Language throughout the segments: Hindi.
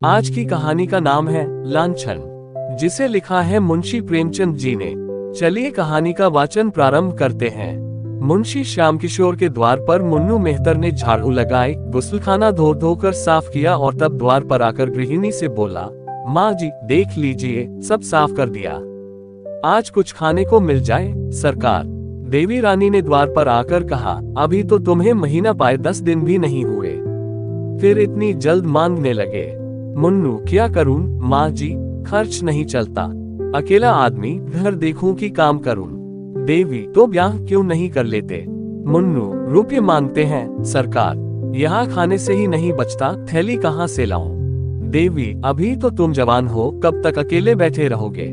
आज की कहानी का नाम है लांछन, जिसे लिखा है मुंशी प्रेमचंद जी ने। चलिए कहानी का वाचन प्रारंभ करते हैं। मुंशी श्याम किशोर के द्वार पर मुन्नू मेहतर ने झाड़ू लगाई, गुस्लखाना धो धोकर साफ किया और तब द्वार पर आकर गृहिणी से बोला, माँ जी देख लीजिए, सब साफ कर दिया, आज कुछ खाने को मिल जाए सरकार। देवी रानी ने द्वार पर आकर कहा, अभी तो तुम्हें महीना पाए 10 दिन भी नहीं हुए, फिर इतनी जल्द मांगने लगे। मुन्नू, क्या करूं माँ जी, खर्च नहीं चलता, अकेला आदमी, घर देखूं कि काम करूं। देवी, तो ब्याह क्यों नहीं कर लेते। मुन्नू, रुपये मांगते हैं सरकार, यहाँ खाने से ही नहीं बचता, थैली कहाँ से लाऊं। देवी, अभी तो तुम जवान हो, कब तक अकेले बैठे रहोगे।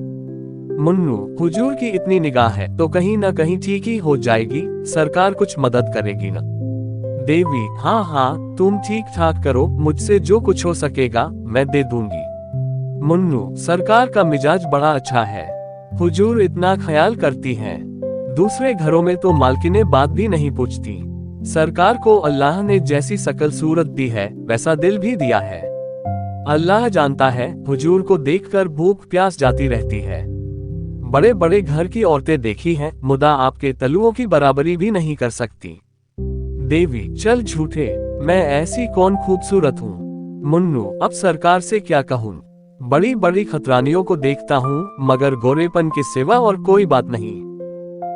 मुन्नू, हुजूर की इतनी निगाह है तो कहीं न कहीं ठीक ही हो जाएगी, सरकार कुछ मदद करेगी ना। देवी, हाँ हाँ, तुम ठीक ठाक करो, मुझसे जो कुछ हो सकेगा मैं दे दूंगी। मुन्नू, सरकार का मिजाज बड़ा अच्छा है, हुजूर इतना ख्याल करती हैं। दूसरे घरों में तो मालकिनें बात भी नहीं पूछती, सरकार को अल्लाह ने जैसी शकल सूरत दी है वैसा दिल भी दिया है। अल्लाह जानता है, हुजूर को देखकर भूख प्यास जाती रहती है। बड़े बड़े घर की औरतें देखी हैं, मुदा आपके तलुओं की बराबरी भी नहीं कर सकती। देवी, चल झूठे, मैं ऐसी कौन खूबसूरत हूँ। मुन्नू, अब सरकार से क्या कहूँ, बड़ी बड़ी खतरानियों को देखता हूँ मगर गोरेपन के सिवा और कोई बात नहीं।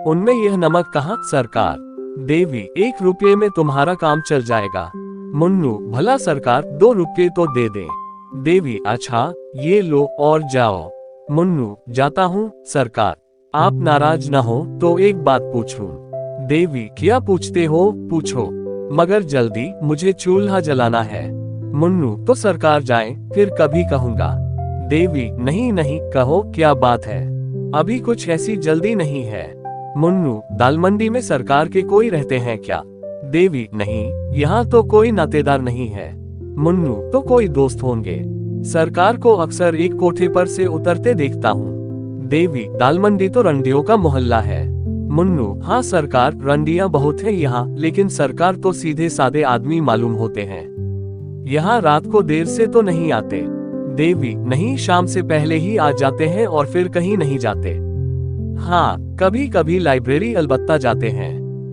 उनमें यह नमक कहाँ सरकार। देवी, 1 रुपये में तुम्हारा काम चल जाएगा। मुन्नू, भला सरकार 2 रुपये तो दे दे। देवी, अच्छा ये लो और जाओ। मुन्नू, जाता हूँ सरकार, आप नाराज न हो तो एक बात पूछूं। देवी, क्या पूछते हो, पूछो, मगर जल्दी, मुझे चूल्हा जलाना है। मुन्नू, तो सरकार जाएं, फिर कभी कहूँगा। देवी, नहीं नहीं, कहो क्या बात है, अभी कुछ ऐसी जल्दी नहीं है। मुन्नू, दाल मंडी में सरकार के कोई रहते हैं क्या। देवी, नहीं, यहाँ तो कोई नातेदार नहीं है। मुन्नू, तो कोई दोस्त होंगे, सरकार को अक्सर एक कोठे पर से उतरते देखता हूँ। देवी, दाल मंडी तो रंडियों का मोहल्ला है। मुन्नू, हाँ सरकार, रंडियां बहुत है यहाँ, लेकिन सरकार तो सीधे सादे आदमी मालूम होते हैं, यहाँ रात को देर से तो नहीं आते। देवी, नहीं, शाम से पहले ही आ जाते हैं और फिर कहीं नहीं जाते। हाँ, कभी कभी लाइब्रेरी अलबत्ता जाते हैं।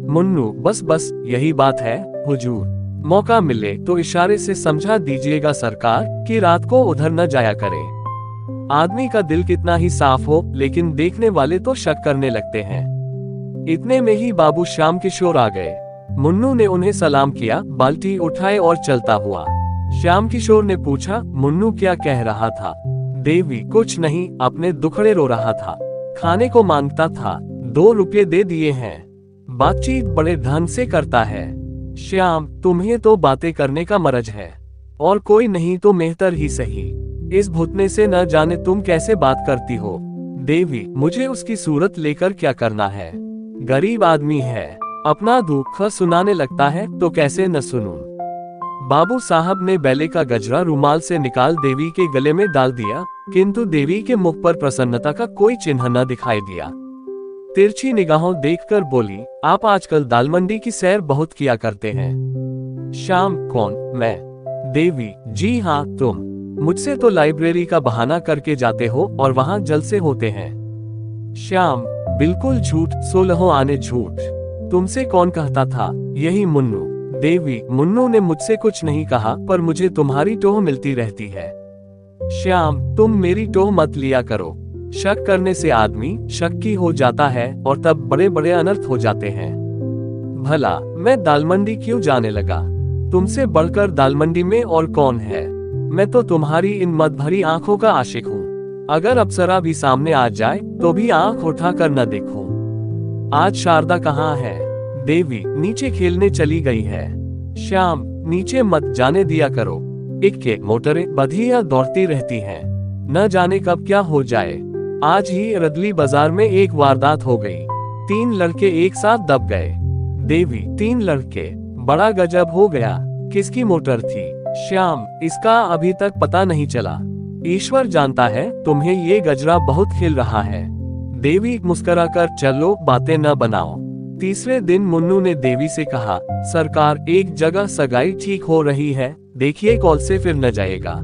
मुन्नू, बस बस यही बात है हुजूर, मौका मिले तो इशारे से समझा दीजिएगा सरकार कि रात को उधर न जाया करे। आदमी का दिल कितना ही साफ हो, लेकिन देखने वाले तो शक करने लगते हैं। इतने में ही बाबू श्याम किशोर आ गए। मुन्नू ने उन्हें सलाम किया, बाल्टी उठाए और चलता हुआ। श्याम किशोर ने पूछा, मुन्नू क्या कह रहा था। देवी, कुछ नहीं, अपने दुखड़े रो रहा था, खाने को मांगता था, 2 रुपये दे दिए हैं, बातचीत बड़े ढंग से करता है। श्याम, तुम्हें तो बातें करने का मरज है, और कोई नहीं तो मेहतर ही सही, इस भुतने से न जाने तुम कैसे बात करती हो। देवी, मुझे उसकी सूरत लेकर क्या करना है, गरीब आदमी है, अपना दुख सुनाने लगता है तो कैसे न सुनूं। बाबू साहब ने बेले का गजरा रुमाल से निकाल देवी के गले में डाल दिया, किंतु देवी के मुख पर प्रसन्नता का कोई चिन्ह न दिखाई दिया। तिरछी निगाहों देखकर बोली, आप आजकल दाल मंडी की सैर बहुत किया करते हैं। श्याम, कौन, मैं। देवी, जी हाँ तुम, मुझसे तो लाइब्रेरी का बहाना करके जाते हो और वहाँ जलसे होते हैं। श्याम, बिल्कुल झूठ, 16 आने झूठ, तुमसे कौन कहता था, यही मुन्नू। देवी, मुन्नू ने मुझसे कुछ नहीं कहा, पर मुझे तुम्हारी टोह मिलती रहती है। श्याम, तुम मेरी टोह मत लिया करो, शक करने से आदमी शक्की हो जाता है और तब बड़े बड़े अनर्थ हो जाते हैं। भला मैं दाल मंडी क्यों जाने लगा, तुमसे बढ़कर दाल मंडी में और कौन है। मैं तो तुम्हारी इन मद भरी आंखों का आशिक हूँ, अगर अप्सरा भी सामने आ जाए तो भी आंख उठाकर न देखूं। आज शारदा कहाँ है। देवी, नीचे खेलने चली गई है। श्याम, नीचे मत जाने दिया करो, इक्के मोटरें बधिया दौड़ती रहती हैं, न जाने कब क्या हो जाए। आज ही रदली बाजार में एक वारदात हो गई, 3 लड़के एक साथ दब गए। देवी, 3 लड़के, बड़ा गजब हो गया, किसकी मोटर थी। श्याम, इसका अभी तक पता नहीं चला, ईश्वर जानता है, तुम्हें ये गजरा बहुत खिल रहा है। देवी मुस्कुराकर, चलो बातें न बनाओ। तीसरे दिन मुन्नू ने देवी से कहा, सरकार, एक जगह सगाई ठीक हो रही है, देखिए कॉल से फिर न जाएगा।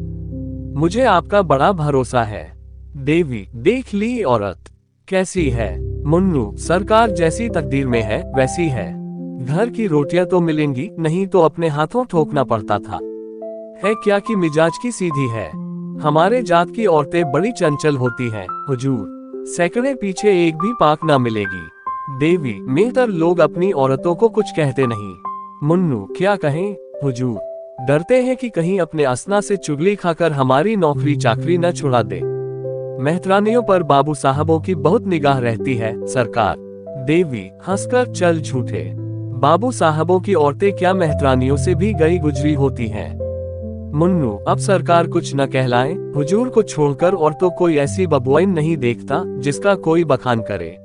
मुझे आपका बड़ा भरोसा है। देवी, देख ली औरत कैसी है। मुन्नू, सरकार जैसी तकदीर में है वैसी है। घर की रोटियां तो मिलेंगी, नहीं तो अपने हाथों ठोकना पड़ता था। है क्या कि मिजाज की सीधी है। हमारे जात की औरतें बड़ी चंचल होती हैं हुजूर। सैकड़े पीछे एक भी पाक ना मिलेगी। देवी, मेहतर लोग अपनी औरतों को कुछ कहते नहीं। मुन्नू, क्या कहें हुजूर। डरते हैं कि कहीं अपने असना से चुगली खाकर हमारी नौकरी चाकरी न छुड़ा दे। मेहतरानियों पर बाबू साहबों की बहुत निगाह रहती है सरकार। देवी, हंसकर चल झूठे। बाबू साहबों की औरतें क्या मेहतरानियों से भी गई गुजरी होती हैं। मुन्नू, अब सरकार कुछ न कहलाए। हुजूर को छोड़कर और तो कोई ऐसी बबुआइन नहीं देखता जिसका कोई बखान करे।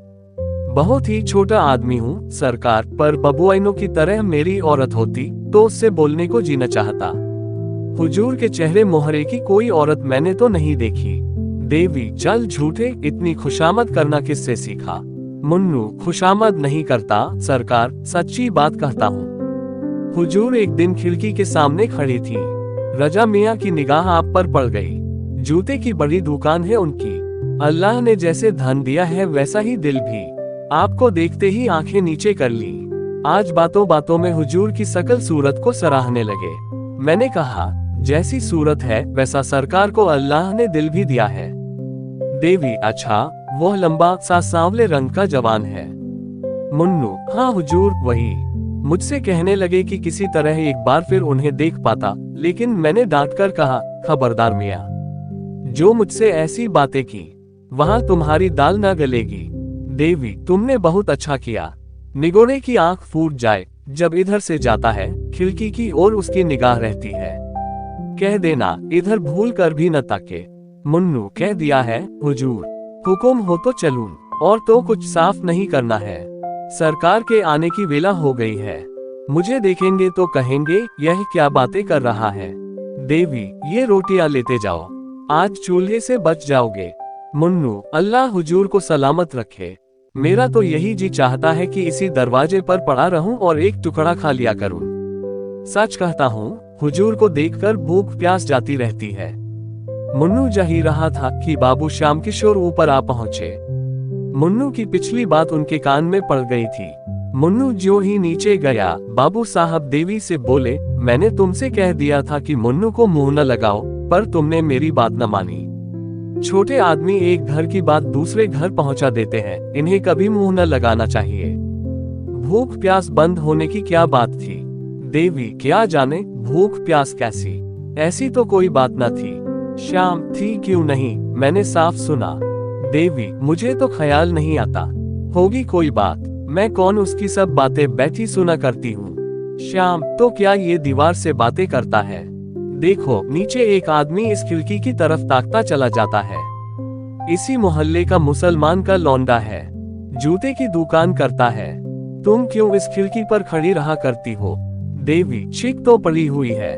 बहुत ही छोटा आदमी हूँ सरकार, पर बबुआइनों की तरह मेरी औरत होती तो उससे बोलने को जी न चाहता। हुजूर के चेहरे मोहरे की कोई औरत मैंने तो नहीं देखी। देवी, चल झूठे, इतनी खुशामद करना किससे सीखा। मुन्नू, खुशामद नहीं करता सरकार, सच्ची बात कहता हूँ। हुजूर एक दिन खिड़की के सामने खड़ी थी। रजा मियाँ की निगाह आप पर पड़ गई। जूते की बड़ी दुकान है उनकी। अल्लाह ने जैसे धन दिया है वैसा ही दिल भी। आपको देखते ही आंखें नीचे कर ली। आज बातों बातों में हुजूर की सकल सूरत को सराहने लगे। मैंने कहा, जैसी सूरत है वैसा सरकार को अल्लाह ने दिल भी दिया है। देवी, अच्छा, वह लंबा सा सांवले रंग का जवान है। मुन्नू, हाँ हुजूर वही। मुझसे कहने लगे कि किसी तरह एक बार फिर उन्हें देख पाता, लेकिन मैंने डांट कर कहा, खबरदार मियाँ, जो मुझसे ऐसी बातें की वहाँ तुम्हारी दाल न गलेगी। देवी, तुमने बहुत अच्छा किया। निगोरे की आंख फूट जाए जब इधर से जाता है, खिड़की की ओर उसकी निगाह रहती है। कह देना इधर भूल कर भी न ताके। मुन्नू, कह दिया है हुजूर। हुकुम हो तो चलूं, और तो कुछ साफ नहीं करना है। सरकार के आने की वेला हो गई है। मुझे देखेंगे तो कहेंगे यह क्या बातें कर रहा है। देवी, ये रोटियां लेते जाओ, आज चूल्हे से बच जाओगे। मुन्नू, अल्लाह हुजूर को सलामत रखे। मेरा तो यही जी चाहता है कि इसी दरवाजे पर पड़ा रहूं और एक टुकड़ा खा लिया करूं। सच कहता हूं, हुजूर को देखकर भूख प्यास जाती रहती है। मुन्नू जा ही रहा था कि बाबू श्याम किशोर ऊपर आ पहुंचे। मुन्नू की पिछली बात उनके कान में पड़ गई थी। मुन्नू जो ही नीचे गया, बाबू साहब देवी से बोले, मैंने तुमसे कह दिया था कि मुन्नू को मुंह न लगाओ, पर तुमने मेरी बात न मानी। छोटे आदमी एक घर की बात दूसरे घर पहुंचा देते हैं, इन्हें कभी मुंह न लगाना चाहिए। भूख प्यास बंद होने की क्या बात थी। देवी, क्या जाने भूख प्यास कैसी, ऐसी तो कोई बात न थी। श्याम, थी क्यों नहीं, मैंने साफ सुना। देवी, मुझे तो ख्याल नहीं आता। होगी कोई बात, मैं कौन उसकी सब बातें बैठी सुना करती हूँ। श्याम, तो क्या ये दीवार से बातें करता है। देखो नीचे एक आदमी इस खिड़की की तरफ ताकता चला जाता है। इसी मोहल्ले का मुसलमान का लौंडा है, जूते की दुकान करता है। तुम क्यों इस खिड़की पर खड़ी रहा करती हो। देवी, चिक तो पड़ी हुई है।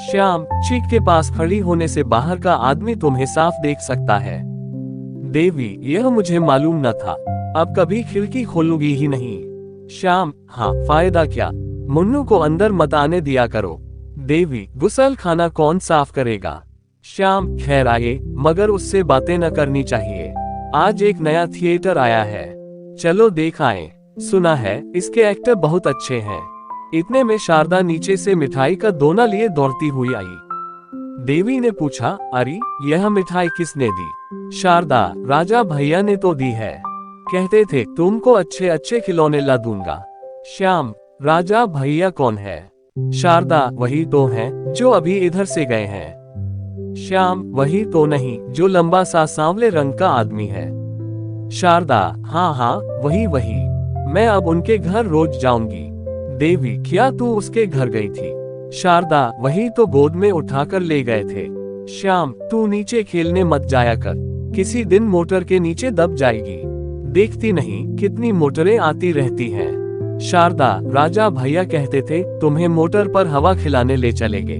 श्याम, चिक के पास खड़ी होने से बाहर का आदमी तुम्हें साफ देख सकता है। देवी, यह मुझे मालूम न था, अब कभी खिड़की खोलूंगी ही नहीं। श्याम, हाँ, फायदा क्या, मुन्नू को अंदर मत आने दिया करो। देवी, गुसल खाना कौन साफ करेगा। श्याम, खैर आए, मगर उससे बातें न करनी चाहिए। आज एक नया थिएटर आया है, चलो देख आए। सुना है इसके एक्टर बहुत अच्छे हैं। इतने में शारदा नीचे से मिठाई का दोना लिए दौड़ती हुई आई। देवी ने पूछा, अरे यह मिठाई किसने दी। शारदा, राजा भैया ने तो दी है, कहते थे तुमको अच्छे अच्छे खिलौने ला दूंगा। श्याम, राजा भैया कौन है। शारदा, वही तो हैं जो अभी इधर से गए हैं। श्याम, वही तो नहीं जो लंबा सा सांवले रंग का आदमी है। शारदा, हाँ हाँ वही वही, मैं अब उनके घर रोज जाऊंगी। देवी, क्या तू उसके घर गई थी। शारदा, वही तो गोद में उठाकर ले गए थे। श्याम, तू नीचे खेलने मत जाया कर, किसी दिन मोटर के नीचे दब जाएगी। देखती नहीं कितनी मोटरें आती रहती हैं। शारदा, राजा भैया कहते थे तुम्हें मोटर पर हवा खिलाने ले चलेंगे।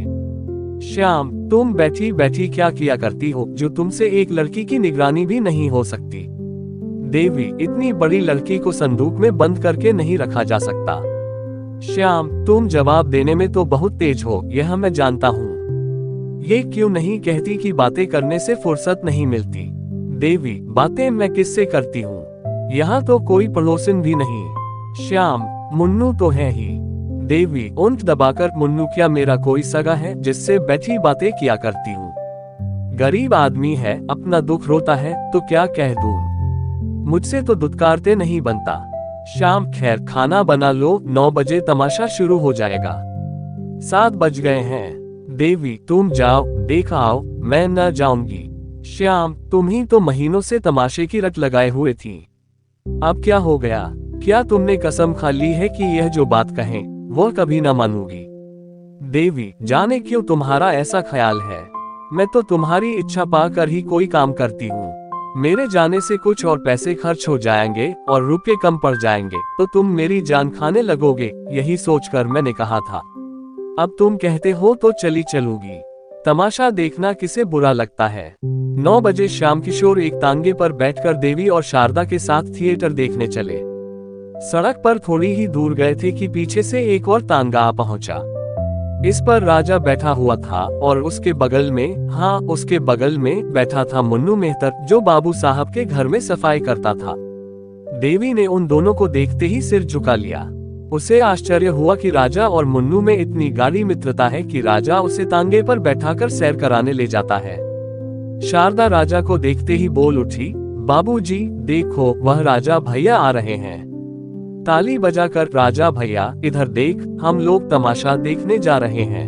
श्याम, तुम बैठी बैठी क्या किया करती हो जो तुमसे एक लड़की की निगरानी भी नहीं हो सकती। देवी, इतनी बड़ी लड़की को संदूक में बंद करके नहीं रखा जा सकता। श्याम, तुम जवाब देने में तो बहुत तेज हो, यह मैं जानता हूँ। ये क्यों नहीं कहती कि बातें करने से फुर्सत नहीं मिलती। देवी, बातें मैं किससे करती हूँ, यहाँ तो कोई पड़ोसन भी नहीं। श्याम, मुन्नू तो है ही। देवी ऊंट दबाकर, मुन्नू क्या मेरा कोई सगा है जिससे बैठी बातें किया करती हूँ। गरीब आदमी है, अपना दुख रोता है तो क्या कह दूं, मुझसे तो दुत्कारते नहीं बनता। शाम, खैर खाना बना लो, 9 बजे तमाशा शुरू हो जाएगा। 7 बज गए हैं। देवी, तुम जाओ, देख आओ, मैं न जाऊंगी। श्याम, तुम ही तो महीनों से तमाशे की रट लगाए हुए थी, अब क्या हो गया? क्या तुमने कसम खा ली है कि यह जो बात कहें वो कभी न मानूंगी? देवी, जाने क्यों तुम्हारा ऐसा ख्याल है, मैं तो तुम्हारी इच्छा पाकर ही कोई काम करती हूँ। मेरे जाने से कुछ और पैसे खर्च हो जाएंगे और रुपये कम पड़ जाएंगे तो तुम मेरी जान खाने लगोगे, यही सोचकर मैंने कहा था। अब तुम कहते हो तो चली चलूंगी। तमाशा देखना किसे बुरा लगता है। 9 बजे श्याम किशोर एक तांगे पर बैठकर देवी और शारदा के साथ थिएटर देखने चले। सड़क पर थोड़ी ही दूर गए थे कि पीछे से एक और तांगा आ पहुंचा। इस पर राजा बैठा हुआ था और उसके बगल में बैठा था मुन्नू मेहतर, जो बाबू साहब के घर में सफाई करता था। देवी ने उन दोनों को देखते ही सिर झुका लिया। उसे आश्चर्य हुआ कि राजा और मुन्नू में इतनी गाढ़ी मित्रता है कि राजा उसे तांगे पर बैठाकर सैर कराने ले जाता है। शारदा राजा को देखते ही बोल उठी, बाबूजी देखो, वह राजा भैया आ रहे हैं। ताली बजाकर, राजा भैया इधर देख, हम लोग तमाशा देखने जा रहे हैं।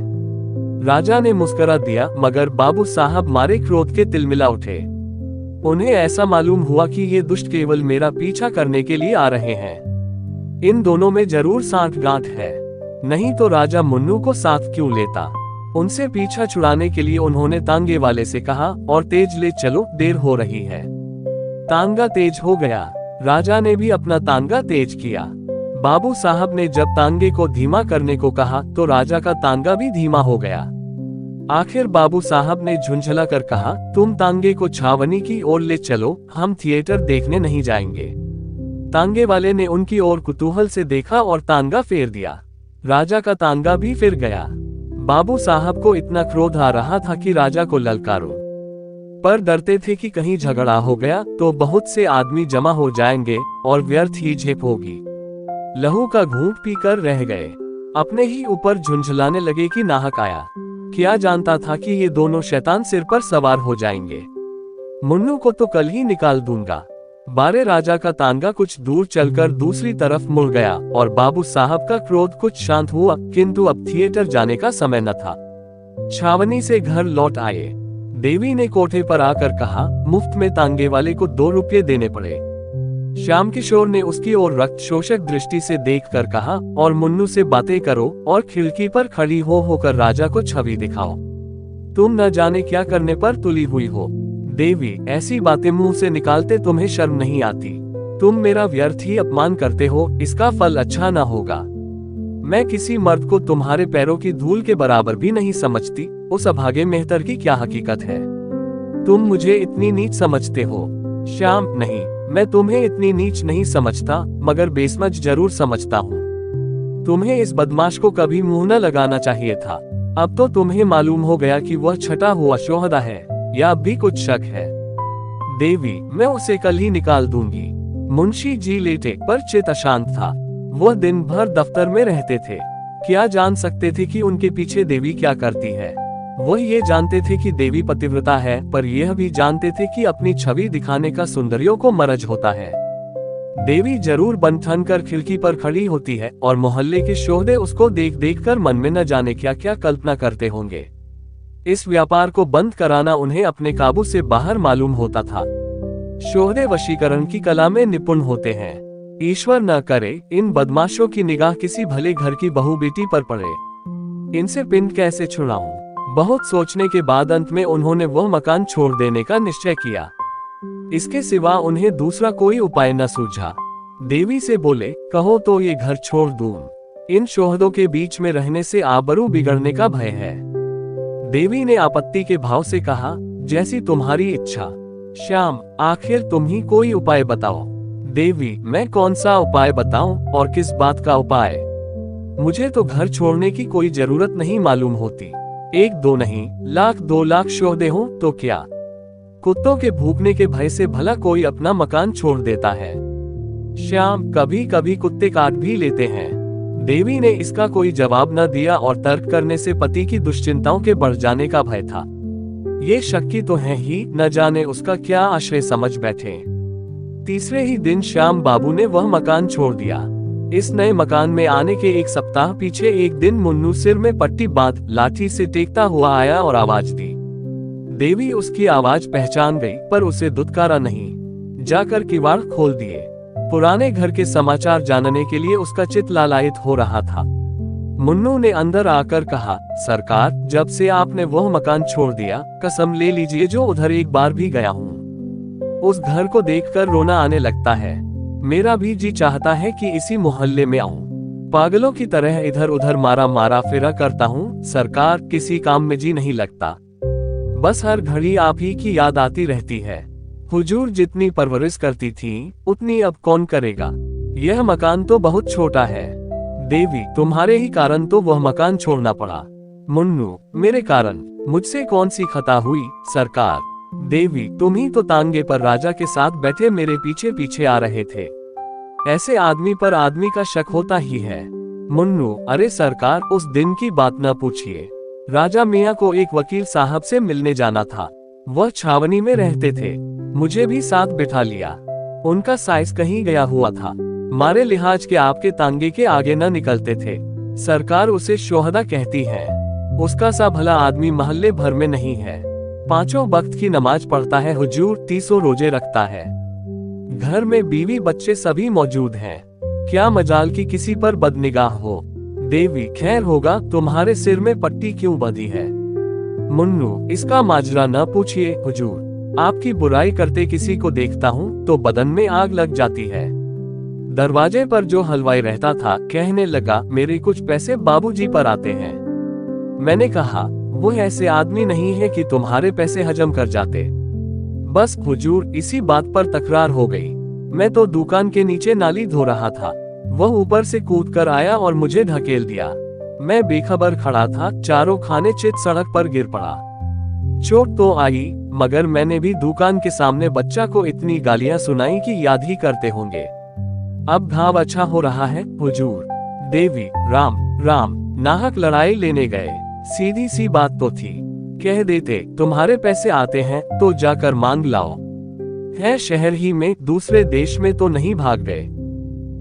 राजा ने मुस्कुरा दिया, मगर बाबू साहब मारे क्रोध के तिलमिला उठे। उन्हें ऐसा मालूम हुआ कि ये दुष्ट केवल मेरा पीछा करने के लिए आ रहे हैं। इन दोनों में जरूर सांठ-गांठ है, नहीं तो राजा मुन्नू को साथ क्यों लेता। उनसे पीछा छुड़ाने के लिए उन्होंने तांगे वाले से कहा, और तेज ले चलो, देर हो रही है। तांगा तेज हो गया। राजा ने भी अपना तांगा तेज किया। बाबू साहब ने जब तांगे को धीमा करने को कहा तो राजा का तांगा भी धीमा हो गया। आखिर बाबू साहब ने झुंझला कर कहा, तुम तांगे को छावनी की ओर ले चलो, हम थिएटर देखने नहीं जाएंगे। तांगे वाले ने उनकी ओर कुतूहल से देखा और तांगा फेर दिया। राजा का तांगा भी फिर गया। बाबू साहब को इतना क्रोध आ रहा था कि राजा को ललकारो, पर डरते थे कि कहीं झगड़ा हो गया तो बहुत से आदमी जमा हो जाएंगे और व्यर्थ ही झेप होगी। लहू का घूंट पीकर रह गए। अपने ही ऊपर झुंझलाने लगे कि नाहक आया। क्या जानता था कि ये दोनों शैतान सिर पर सवार हो जाएंगे। मुन्नू को तो कल ही निकाल दूंगा। बारे राजा का तांगा कुछ दूर चलकर दूसरी तरफ मुड़ गया और बाबू साहब का क्रोध कुछ शांत हुआ, किंतु अब थिएटर जाने का समय न था। छावनी से घर लौट आए। देवी ने कोठे पर आकर कहा, मुफ्त में तांगे वाले को 2 रुपये देने पड़े। श्याम किशोर ने उसकी ओर रक्त शोषक दृष्टि से देखकर कहा, और मुन्नू से बातें करो और खिड़की पर खड़ी होकर राजा को छवि दिखाओ। तुम न जाने क्या करने पर तुली हुई हो। देवी, ऐसी बातें मुंह से निकालते तुम्हें शर्म नहीं आती। तुम मेरा व्यर्थ ही अपमान करते हो, इसका फल अच्छा न होगा। मैं किसी मर्द को तुम्हारे पैरों की धूल के बराबर भी नहीं समझती। उस अभागे मेहतर की क्या हकीकत है? तुम मुझे इतनी नीच समझते हो? श्याम, नहीं, मैं तुम्हें इतनी नीच नहीं समझता, मगर बेसमझ जरूर समझता हूँ। तुम्हें इस बदमाश को कभी मुंह न लगाना चाहिए था। अब तो तुम्हें मालूम हो गया कि वह छटा हुआ शोहदा है, या अब भी कुछ शक है? देवी, मैं उसे कल ही निकाल दूंगी। मुंशी जी लेटे पर चित अशांत था। वह दिन भर दफ्तर में रहते थे। क्या जान सकते थे कि उनके पीछे देवी क्या करती है? वह ये जानते थे कि देवी पतिव्रता है, पर यह भी जानते थे कि अपनी छवि दिखाने का सुंदरियों को मरज होता है। देवी जरूर बन ठन कर खिड़की पर खड़ी होती है और मोहल्ले के शोहदे उसको देख देख कर मन में न जाने क्या क्या कल्पना करते होंगे। इस व्यापार को बंद कराना उन्हें अपने काबू से बाहर मालूम होता था। शोहदे वशीकरण की कला में निपुण होते हैं। ईश्वर न करे इन बदमाशों की निगाह किसी भले घर की बहू बेटी पर पड़े। इनसे पिंड कैसे छुड़ाऊं? बहुत सोचने के बाद अंत में उन्होंने वह मकान छोड़ देने का निश्चय किया। इसके सिवा उन्हें दूसरा कोई उपाय न सूझा। देवी से बोले, कहो तो ये घर छोड़ दूं। इन शोहदों के बीच में रहने से आबरू बिगड़ने का भय है। देवी ने आपत्ति के भाव से कहा, जैसी तुम्हारी इच्छा। श्याम, आखिर तुम ही कोई उपाय बताओ। देवी, मैं कौन सा उपाय बताऊं और किस बात का उपाय? मुझे तो घर छोड़ने की कोई जरूरत नहीं मालूम होती। एक दो नहीं, लाख 2 लाख शोहदे हों तो क्या। कुत्तों के भूखने के भय से भला कोई अपना मकान छोड़ देता है। श्याम, कभी कभी कुत्ते काट भी लेते हैं। देवी ने इसका कोई जवाब न दिया और तर्क करने से पति की दुश्चिंताओं के बढ़ जाने का भय था। ये शक्की तो है ही, न जाने उसका क्या आश्रय समझ बैठे। तीसरे ही दिन श्याम बाबू ने वह मकान छोड़ दिया। इस नए मकान में आने के एक सप्ताह पीछे एक दिन मुन्नू सिर में पट्टी बांध लाठी से टेकता हुआ आया और आवाज दी। देवी उसकी आवाज पहचान गई, पर उसे दुत्कारा नहीं। जाकर किवाड़ खोल दिए। पुराने घर के समाचार जानने के लिए उसका चित्त लालायित हो रहा था। मुन्नू ने अंदर आकर कहा, सरकार, जब से आपने वह मकान छोड़ दिया, कसम ले लीजिए जो उधर एक बार भी गया हूँ उस घर को देखकर रोना आने लगता है। मेरा भी जी चाहता है कि इसी मोहल्ले में आऊं। पागलों की तरह इधर उधर मारा मारा फिरा करता हूँ सरकार, किसी काम में जी नहीं लगता। बस हर घड़ी आप ही की याद आती रहती है। हुजूर जितनी परवरिश करती थी उतनी अब कौन करेगा। यह मकान तो बहुत छोटा है। देवी, तुम्हारे ही कारण तो वह मकान छोड़ना पड़ा। मुन्नू, मेरे कारण? मुझसे कौन सी खता हुई सरकार। देवी, तुम ही तो तांगे पर राजा के साथ बैठे मेरे पीछे पीछे आ रहे थे। ऐसे आदमी पर आदमी का शक होता ही है। मुन्नू, अरे सरकार, उस दिन की बात न पूछिए। राजा मियाँ को एक वकील साहब से मिलने जाना था। वह छावनी में रहते थे। मुझे भी साथ बिठा लिया। उनका साइज कहीं गया हुआ था। मारे लिहाज के आपके तांगे के आगे न निकलते थे। सरकार उसे शोहदा कहती है। उसका सा भला आदमी महल्ले भर में नहीं है। 5 वक्त की नमाज पढ़ता है हुजूर, 30 रोजे रखता है। घर में बीवी बच्चे सभी मौजूद हैं। क्या मजाल की किसी पर बदनिगाह हो। देवी, खैर होगा, तुम्हारे सिर में पट्टी क्यों बंधी है। मुन्नू, इसका माजरा न पूछिए हुजूर। आपकी बुराई करते किसी को देखता हूँ तो बदन में आग लग जाती है। दरवाजे पर जो हलवाई रहता था कहने लगा, मेरे कुछ पैसे बाबूजी पर आते हैं। मैंने कहा, वो ऐसे आदमी नहीं है कि तुम्हारे पैसे हजम कर जाते। बस हुजूर, इसी बात पर तकरार हो गई। मैं तो दुकान के नीचे नाली धो रहा था। वह ऊपर से कूद कर आया और मुझे ढकेल दिया। मैं बेखबर खड़ा था, चारों खाने चित सड़क पर गिर पड़ा। चोट तो आई, मगर मैंने भी दुकान के सामने बच्चा को इतनी गालियां सुनाई कि याद ही करते होंगे। अब घाव अच्छा हो रहा है हुजूर। देवी, राम राम, नाहक लड़ाई लेने गए। सीधी सी बात तो थी। कह देते, तुम्हारे पैसे आते हैं तो जाकर मांग लाओ। है शहर ही में, दूसरे देश में तो नहीं भाग गए।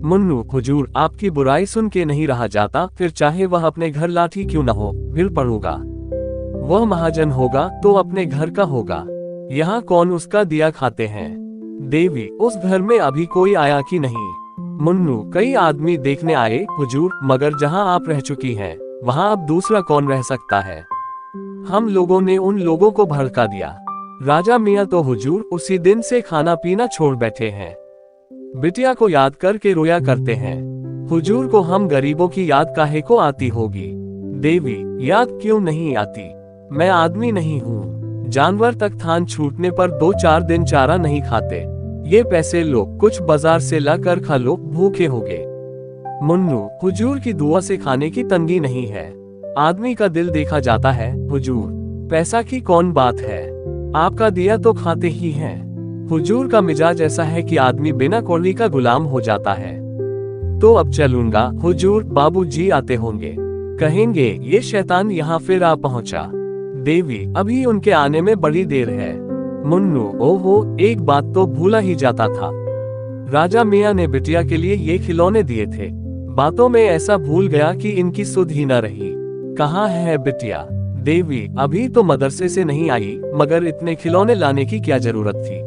मुन्नू, हुजूर, आपकी बुराई सुन के नहीं रहा जाता, फिर चाहे वह अपने घर लाठी क्यों न हो, फिर पढ़ूंगा। वह महाजन होगा तो अपने घर का होगा। यहाँ कौन उसका दिया खाते हैं। देवी, उस घर में अभी कोई आया कि नहीं। मुन्नू, कई आदमी देखने आए हुजूर, मगर जहाँ आप रह चुकी हैं वहाँ अब दूसरा कौन रह सकता है। हम लोगों ने उन लोगों को भड़का दिया। राजा मियाँ तो हुजूर उसी दिन से खाना पीना छोड़ बैठे हैं। बिटिया को याद करके रोया करते हैं। हुजूर को हम गरीबों की याद काहे को आती होगी। देवी, याद क्यों नहीं आती। मैं आदमी नहीं हूँ। जानवर तक थान छूटने पर 2-4 दिन चारा नहीं खाते। ये पैसे लो, कुछ बाजार से ला कर खा लो, भूखे होगे। मुन्नू, हुजूर की दुआ से खाने की तंगी नहीं है। आदमी का दिल देखा जाता है हुजूर। पैसा की कौन बात है। आपका दिया तो खाते ही हैं। हुजूर का मिजाज ऐसा है कि आदमी बिना कौड़ी का गुलाम हो जाता है। तो अब चलूंगा हुजूर, बाबूजी आते होंगे, कहेंगे ये शैतान यहाँ फिर आ पहुँचा। देवी, अभी उनके आने में बड़ी देर है। मुन्नू, ओहो, एक बात तो भूला ही जाता था। राजा मियाँ ने बिटिया के लिए ये खिलौने दिए थे। बातों में ऐसा भूल गया कि इनकी सुध ही न रही। कहाँ है बिटिया। देवी, अभी तो मदरसे से नहीं आई, मगर इतने खिलौने लाने की क्या जरूरत थी।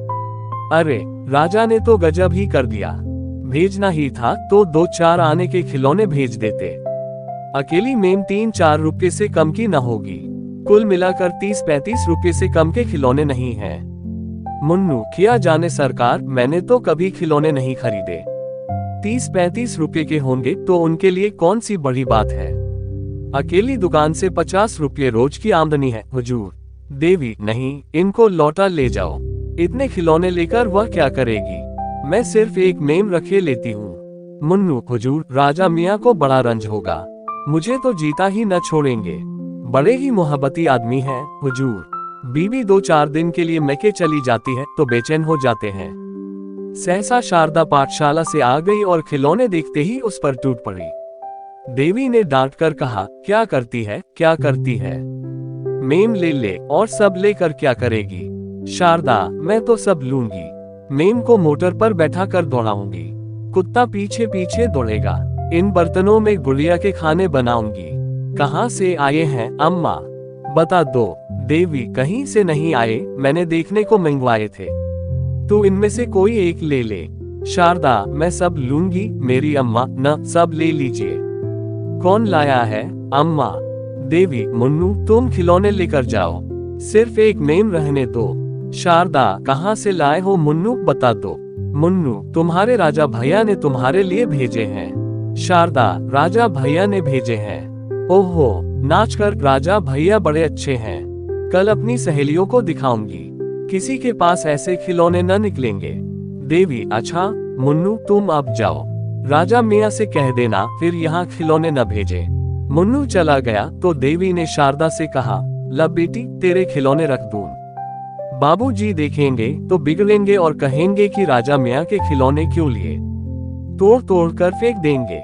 अरे, राजा ने तो गजब ही कर दिया। भेजना ही था तो 2-4 आने के खिलौने भेज देते। अकेली मेम 3-4 रुपए से कम की न होगी। कुल मिलाकर 30-35 रुपए से कम के खिलौने नहीं हैं। मुन्नू, किया जाने सरकार, मैंने तो कभी खिलौने नहीं खरीदे। 30-35 रुपए के होंगे तो उनके लिए कौन सी बड़ी बात है। अकेली दुकान से 50 रुपये रोज की आमदनी है हुजूर। देवी, नहीं, इनको लौटा ले जाओ। इतने खिलौने लेकर वह क्या करेगी। मैं सिर्फ एक मेम रखे लेती हूँ। मुन्नू, हुजूर, राजा मियाँ को बड़ा रंज होगा। मुझे तो जीता ही न छोड़ेंगे। बड़े ही मोहब्बती आदमी हैं हुजूर। बीवी 2-4 दिन के लिए मैके चली जाती है तो बेचैन हो जाते हैं। सहसा शारदा पाठशाला से आ गई और खिलौने देखते ही उस पर टूट पड़ी। देवी ने डांट कर कहा, क्या करती है, क्या करती है? मेम ले ले, और सब लेकर क्या करेगी? शारदा, मैं तो सब लूंगी। मेम को मोटर पर बैठा कर दौड़ाऊंगी, कुत्ता पीछे पीछे दौड़ेगा। इन बर्तनों में गुड़िया के खाने बनाऊंगी। कहाँ से आए हैं अम्मा? बता दो। देवी, कहीं से नहीं आए, मैंने देखने को मंगवाए थे। तू इनमें से कोई एक ले ले। शारदा, मैं सब लूंगी मेरी अम्मा, न सब ले लीजिए। कौन लाया है अम्मा? देवी, मुन्नू, तुम खिलौने लेकर जाओ, सिर्फ एक मेम रहने दो। शारदा, कहाँ से लाए हो मुन्नू, बता दो। मुन्नू, तुम्हारे राजा भैया ने तुम्हारे लिए भेजे हैं। शारदा, राजा भैया ने भेजे हैं? ओहो, नाचकर राजा भैया बड़े अच्छे हैं। कल अपनी सहेलियों को दिखाऊंगी, किसी के पास ऐसे खिलौने न निकलेंगे। देवी, अच्छा मुन्नू, तुम अब जाओ, राजा मियाँ से कह देना फिर यहाँ खिलौने न भेजे। मुन्नू चला गया तो देवी ने शारदा से कहा, ला बेटी, तेरे खिलौने रख दूं। बाबूजी देखेंगे तो बिगड़ेंगे और कहेंगे कि राजा मियाँ के खिलौने क्यों लिए, तोड़ तोड़ कर फेंक देंगे।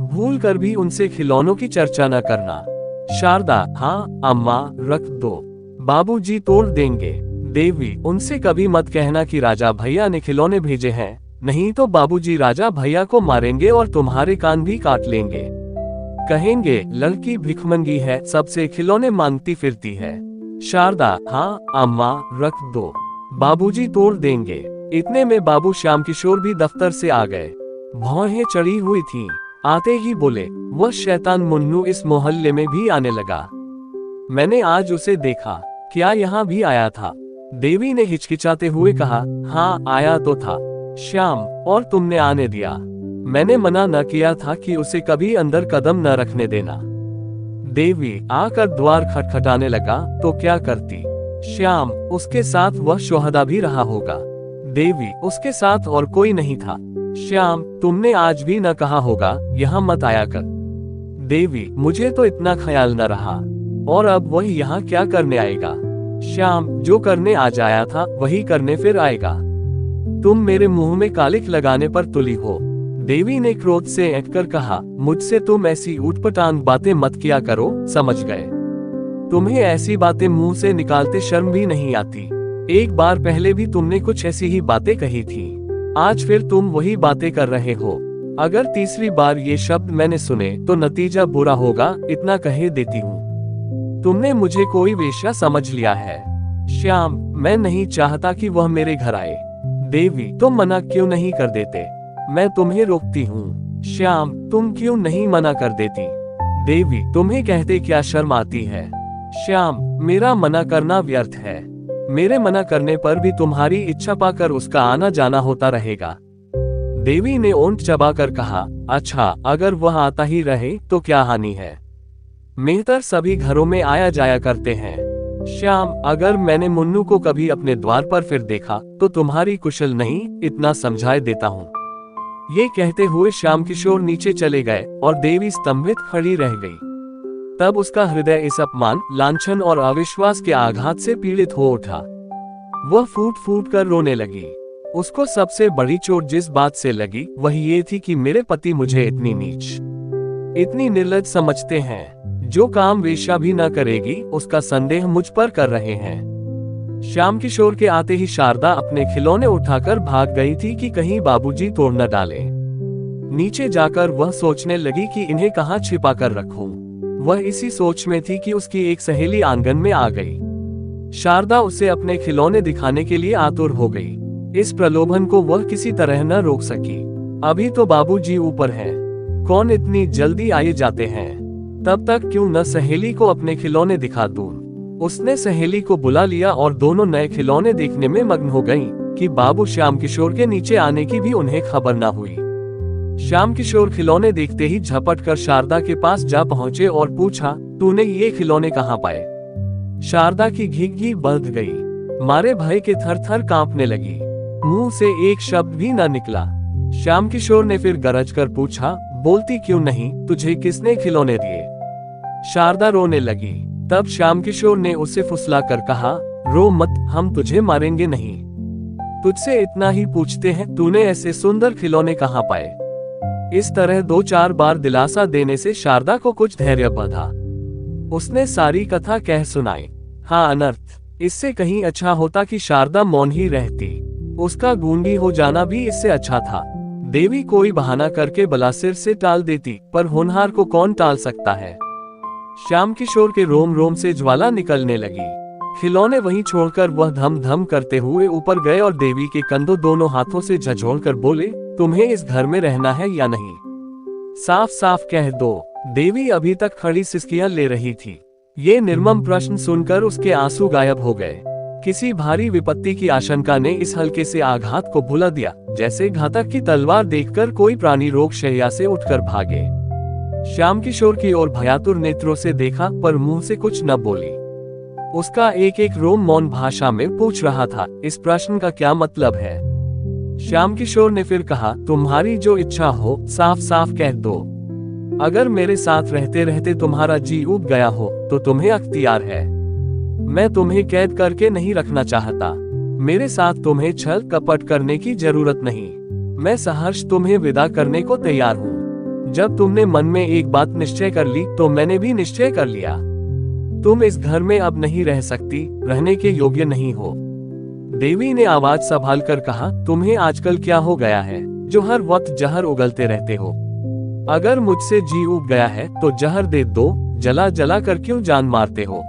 भूल कर भी उनसे खिलौनों की चर्चा न करना। शारदा, हाँ अम्मा, रख दो, बाबूजी तोड़ देंगे। देवी, उनसे कभी मत कहना कि राजा भैया ने खिलौने भेजे हैं, नहीं तो बाबूजी राजा भैया को मारेंगे और तुम्हारे कान भी काट लेंगे। कहेंगे लड़की भिखमंगी है, सबसे खिलौने मांगती फिरती है। शारदा, हाँ अम्मा, रख दो, बाबूजी तोड़ देंगे। इतने में बाबू श्याम किशोर भी दफ्तर से आ गए। भौहें चढ़ी हुई थीं। आते ही बोले, वह शैतान मुन्नू इस मोहल्ले में भी आने लगा। मैंने आज उसे देखा, क्या यहाँ भी आया था? देवी ने हिचकिचाते हुए कहा, हाँ आया तो था श्याम, और तुमने आने दिया। मैंने मना न किया था कि उसे कभी अंदर कदम न रखने देना। देवी आकर द्वार खटखटाने लगा तो क्या करती? श्याम, उसके साथ वह शोहदा भी रहा होगा। देवी, उसके साथ और कोई नहीं था। श्याम, तुमने आज भी न कहा होगा यहाँ मत आया कर। देवी, मुझे तो इतना ख्याल न रहा, और अब वह यहाँ क्या करने आएगा? श्याम, जो करने आज आया था वही करने फिर आएगा। तुम मेरे मुंह में कालिक लगाने पर तुली हो। देवी ने क्रोध से ऐंठकर कहा, मुझसे तुम ऐसी ऊटपटांग बातें मत किया करो, समझ गए? तुम्हें ऐसी बातें मुंह से निकालते शर्म भी नहीं आती। एक बार पहले भी तुमने कुछ ऐसी ही बातें कही थी, आज फिर तुम वही बातें कर रहे हो। अगर तीसरी बार ये शब्द मैंने सुने तो नतीजा बुरा होगा, इतना कह देती हूँ। तुमने मुझे कोई वेश्या समझ लिया है। श्याम, मैं नहीं चाहता कि वह मेरे घर आए। देवी, तुम मना क्यों नहीं कर देते? मैं तुम्हें रोकती हूँ। श्याम, तुम क्यों नहीं मना कर देती? देवी, तुम्हें कहते क्या शर्म आती है? श्याम, मेरा मना करना व्यर्थ है। मेरे मना करने पर भी तुम्हारी इच्छा पाकर उसका आना जाना होता रहेगा। देवी ने ओंठ चबाकर कहा, अच्छा, अगर वह आता ही रहे तो क्या हानि है? मेहतर सभी घरों में आया जाया करते हैं। श्याम, अगर मैंने मुन्नू को कभी अपने द्वार पर फिर देखा तो तुम्हारी कुशल नहीं, इतना समझाए देता हूँ। ये कहते हुए श्याम किशोर नीचे चले गए और देवी स्तंभित खड़ी रह गई। तब उसका हृदय इस अपमान, लांछन और अविश्वास के आघात से पीड़ित हो उठा। वह फूट फूट कर रोने लगी। उसको सबसे बड़ी चोट जिस बात से लगी वह ये थी कि मेरे पति मुझे इतनी नीच, इतनी निर्लज्ज समझते हैं। जो काम वेश्या भी न करेगी उसका संदेह मुझ पर कर रहे हैं। श्याम किशोर के आते ही शारदा अपने खिलौने उठाकर भाग गई थी कि कहीं बाबूजी तोड़ न डालें। नीचे जाकर वह सोचने लगी कि इन्हें कहाँ छिपा कर रखूं। वह इसी सोच में थी कि उसकी एक सहेली आंगन में आ गई। शारदा उसे अपने खिलौने दिखाने के लिए आतुर हो गई। इस प्रलोभन को वह किसी तरह न रोक सकी। अभी तो बाबूजी ऊपर हैं, कौन इतनी जल्दी आए जाते हैं, तब तक क्यों न सहेली को अपने खिलौने दिखा दूं। उसने सहेली को बुला लिया और दोनों नए खिलौने देखने में मग्न हो गईं कि बाबू श्याम किशोर के नीचे आने की भी उन्हें खबर न हुई। श्याम किशोर खिलौने देखते ही झपट कर शारदा के पास जा पहुंचे और पूछा, तूने ये खिलौने कहाँ पाए? शारदा की घी बंध गई, मारे भय के थर थर कांपने लगी। मुंह से एक शब्द भी न निकला। श्याम किशोर ने फिर गरज कर पूछा, बोलती क्यों नहीं, तुझे किसने खिलौने दिए? शारदा रोने लगी। तब श्याम किशोर ने उसे फुसलाकर कहा, रो मत, हम तुझे मारेंगे नहीं। तुझसे इतना ही पूछते हैं, तूने ऐसे सुंदर खिलौने कहाँ पाए? इस तरह 2-4 बार दिलासा देने से शारदा को कुछ धैर्य बंधा। उसने सारी कथा कह सुनाई। हाँ अनर्थ, इससे कहीं अच्छा होता कि शारदा मौन ही रहती। उसका गूंगी हो जाना भी इससे अच्छा था। देवी कोई बहाना करके बला सिर से टाल देती, पर होनहार को कौन टाल सकता है। श्याम किशोर के रोम रोम से ज्वाला निकलने लगी। खिलौने वहीं छोड़कर वह धम धम करते हुए ऊपर गए और देवी के कंधों दोनों हाथों से झंझोड़कर बोले, तुम्हें इस घर में रहना है या नहीं? साफ साफ कह दो। देवी अभी तक खड़ी सिसकियां ले रही थी। ये निर्मम प्रश्न सुनकर उसके आंसू गायब हो गए। किसी भारी विपत्ति की आशंका ने इस हल्के से आघात को भुला दिया, जैसे घातक की तलवार देखकर कोई प्राणी रोग शैया से उठकर भागे। श्याम किशोर की ओर भयातुर नेत्रों से देखा, पर मुंह से कुछ न बोली। उसका एक एक रोम मौन भाषा में पूछ रहा था, इस प्रश्न का क्या मतलब है? श्याम किशोर ने फिर कहा, तुम्हारी जो इच्छा हो साफ साफ कह दो। अगर मेरे साथ रहते रहते तुम्हारा जी उब गया हो तो तुम्हें अख्तियार है। मैं तुम्हें कैद करके नहीं रखना चाहता। मेरे साथ तुम्हें छल कपट करने की जरूरत नहीं। मैं सहर्ष तुम्हें विदा करने को तैयार हूँ। जब तुमने मन में एक बात निश्चय कर ली तो मैंने भी निश्चय कर लिया। तुम इस घर में अब नहीं रह सकती, रहने के योग्य नहीं हो। देवी ने आवाज संभाल कर कहा, तुम्हें आजकल क्या हो गया है जो हर वक्त जहर उगलते रहते हो? अगर मुझसे जी उब गया है तो जहर दे दो, जला जला कर क्यों जान मारते हो?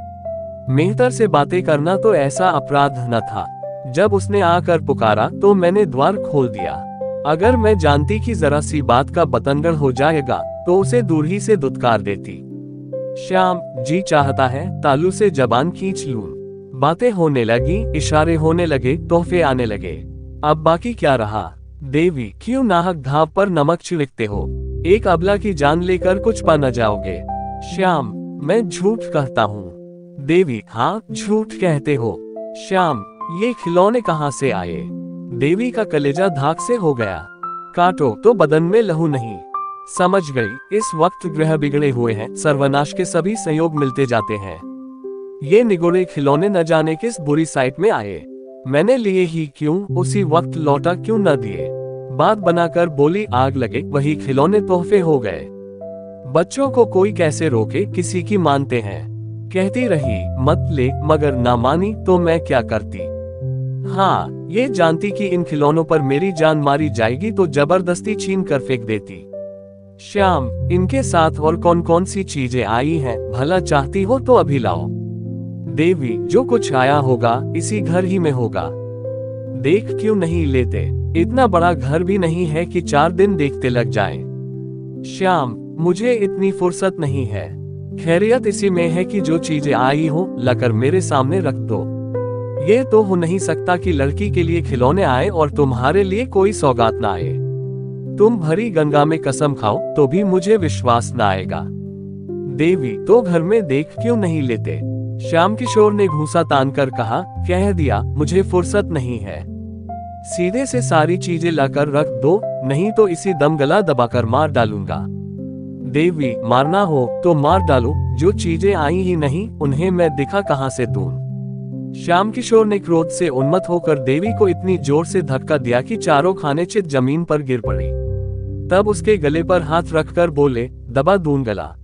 मेहतर से बातें करना तो ऐसा अपराध न था। जब उसने आकर पुकारा तो मैंने द्वार खोल दिया। अगर मैं जानती कि जरा सी बात का बतंगड़ हो जाएगा तो उसे दूर ही से दुत्कार देती। श्याम, जी चाहता है तालू से जबान खींच लूं। बातें होने लगी, इशारे होने लगे, तोहफे आने लगे। अब बाकी क्या रहा? देवी, क्यों नाहक घाव पर नमक छिड़कते हो? एक अबला की जान लेकर कुछ पा न जाओगे। श्याम, मैं झूठ कहता हूँ। देवी, हाँ झूठ कहते हो। श्याम, ये खिलौने कहाँ से आए? देवी का कलेजा धाक से हो गया। काटो तो बदन में लहू नहीं। समझ गई, इस वक्त ग्रह बिगड़े हुए हैं, सर्वनाश के सभी संयोग मिलते जाते हैं। ये निगोड़े खिलौने न जाने किस बुरी साइट में आए। मैंने लिए ही क्यों, उसी वक्त लौटा क्यों न दिए? बात बनाकर बोली, आग लगे, वही खिलौने तोहफे हो गए। बच्चों को कोई कैसे रोके, किसी की मानते हैं। कहती रही मत ले, मगर ना मानी तो मैं क्या करती? हाँ, ये जानती कि इन खिलौनों पर मेरी जान मारी जाएगी तो जबरदस्ती छीन कर फेंक देती। श्याम, इनके साथ और कौन कौन सी चीजें आई हैं, भला चाहती हो तो अभी लाओ। देवी, जो कुछ आया होगा इसी घर ही में होगा। देख क्यों नहीं लेते? इतना बड़ा घर भी नहीं है कि 4 दिन देखते लग जाएं। श्याम, मुझे इतनी फुर्सत नहीं है। खैरियत इसी में है कि जो चीजें आई हो लाकर मेरे सामने रख दो। ये तो हो नहीं सकता कि लड़की के लिए खिलौने आए और तुम्हारे लिए कोई सौगात ना आए। तुम भरी गंगा में कसम खाओ तो भी मुझे विश्वास न आएगा। देवी, तो घर में देख क्यों नहीं लेते? श्याम किशोर ने घूंसा तान कर कहा, कह दिया मुझे फुर्सत नहीं है। सीधे से सारी चीजें लाकर रख दो, नहीं तो इसी दम गला दबाकर मार डालूंगा। देवी, मारना हो तो मार डालो, जो चीजें आई ही नहीं उन्हें मैं दिखा कहां से दूं? श्याम किशोर ने क्रोध से उन्मत्त होकर देवी को इतनी जोर से धक्का दिया कि चारों खाने चित जमीन पर गिर पड़ी। तब उसके गले पर हाथ रखकर बोले, दबा दूं गला।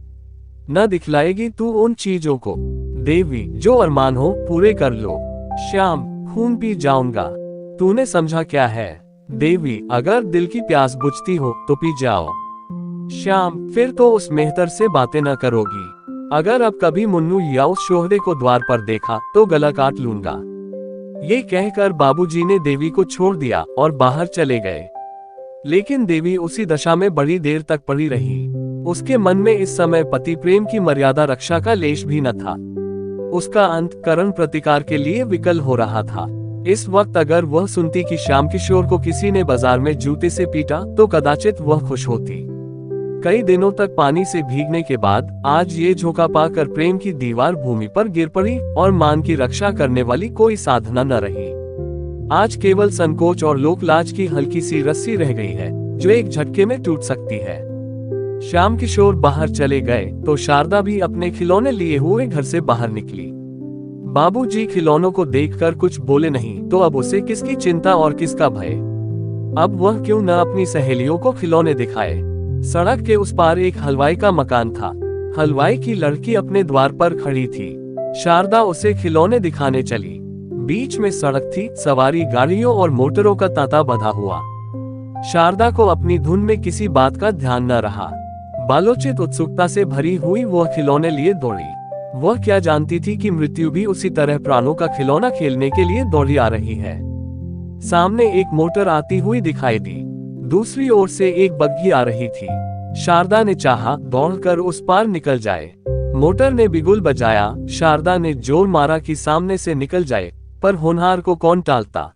न दिखलाएगी तू उन चीजों को। देवी, जो अरमान हो पूरे कर लो। श्याम, खून पी जाऊंगा। तूने समझा क्या है? देवी, अगर दिल की प्यास बुझती हो तो पी जाओ। श्याम, फिर तो उस मेहतर से बातें न करोगी। अगर अब कभी मुन्नू या उस शोहरे को द्वार पर देखा तो गला काट लूंगा। ये कहकर बाबूजी ने देवी को छोड़ दिया और बाहर चले गए। लेकिन देवी उसी दशा में बड़ी देर तक पड़ी रही। उसके मन में इस समय पति प्रेम की मर्यादा रक्षा का लेश भी न था। उसका अंतःकरण प्रतिकार के लिए विकल हो रहा था। इस वक्त अगर वह सुनती कि श्याम किशोर को किसी ने बाजार में जूते से पीटा तो कदाचित वह खुश होती। कई दिनों तक पानी से भीगने के बाद आज ये झोंका पाकर प्रेम की दीवार भूमि पर गिर पड़ी और मान की रक्षा करने वाली कोई साधना न रही। आज केवल संकोच और लोक लाज की हल्की सी रस्सी रह गई है जो एक झटके में टूट सकती है। श्याम किशोर बाहर चले गए तो शारदा भी अपने खिलौने लिए हुए घर से बाहर निकली। बाबूजी खिलौनों को देखकर कुछ बोले नहीं तो अब उसे किसकी चिंता और किसका भय। अब वह क्यों न अपनी सहेलियों को खिलौने दिखाए। सड़क के उस पार एक हलवाई का मकान था। हलवाई की लड़की अपने द्वार पर खड़ी थी। शारदा उसे खिलौने दिखाने चली। बीच में सड़क थी, सवारी गाड़ियों और मोटरों का तांता बंधा हुआ। शारदा को अपनी धुन में किसी बात का ध्यान न रहा। बालोचित उत्सुकता से भरी हुई वह खिलौने लिए दौड़ी। वह क्या जानती थी कि मृत्यु भी उसी तरह प्राणों का खिलौना खेलने के लिए दौड़ी आ रही है। सामने एक मोटर आती हुई दिखाई दी। दूसरी ओर से एक बग्घी आ रही थी। शारदा ने चाहा दौड़कर उस पार निकल जाए। मोटर ने बिगुल बजाया। शारदा ने जोर मारा कि सामने से निकल जाए, पर होनहार को कौन टालता।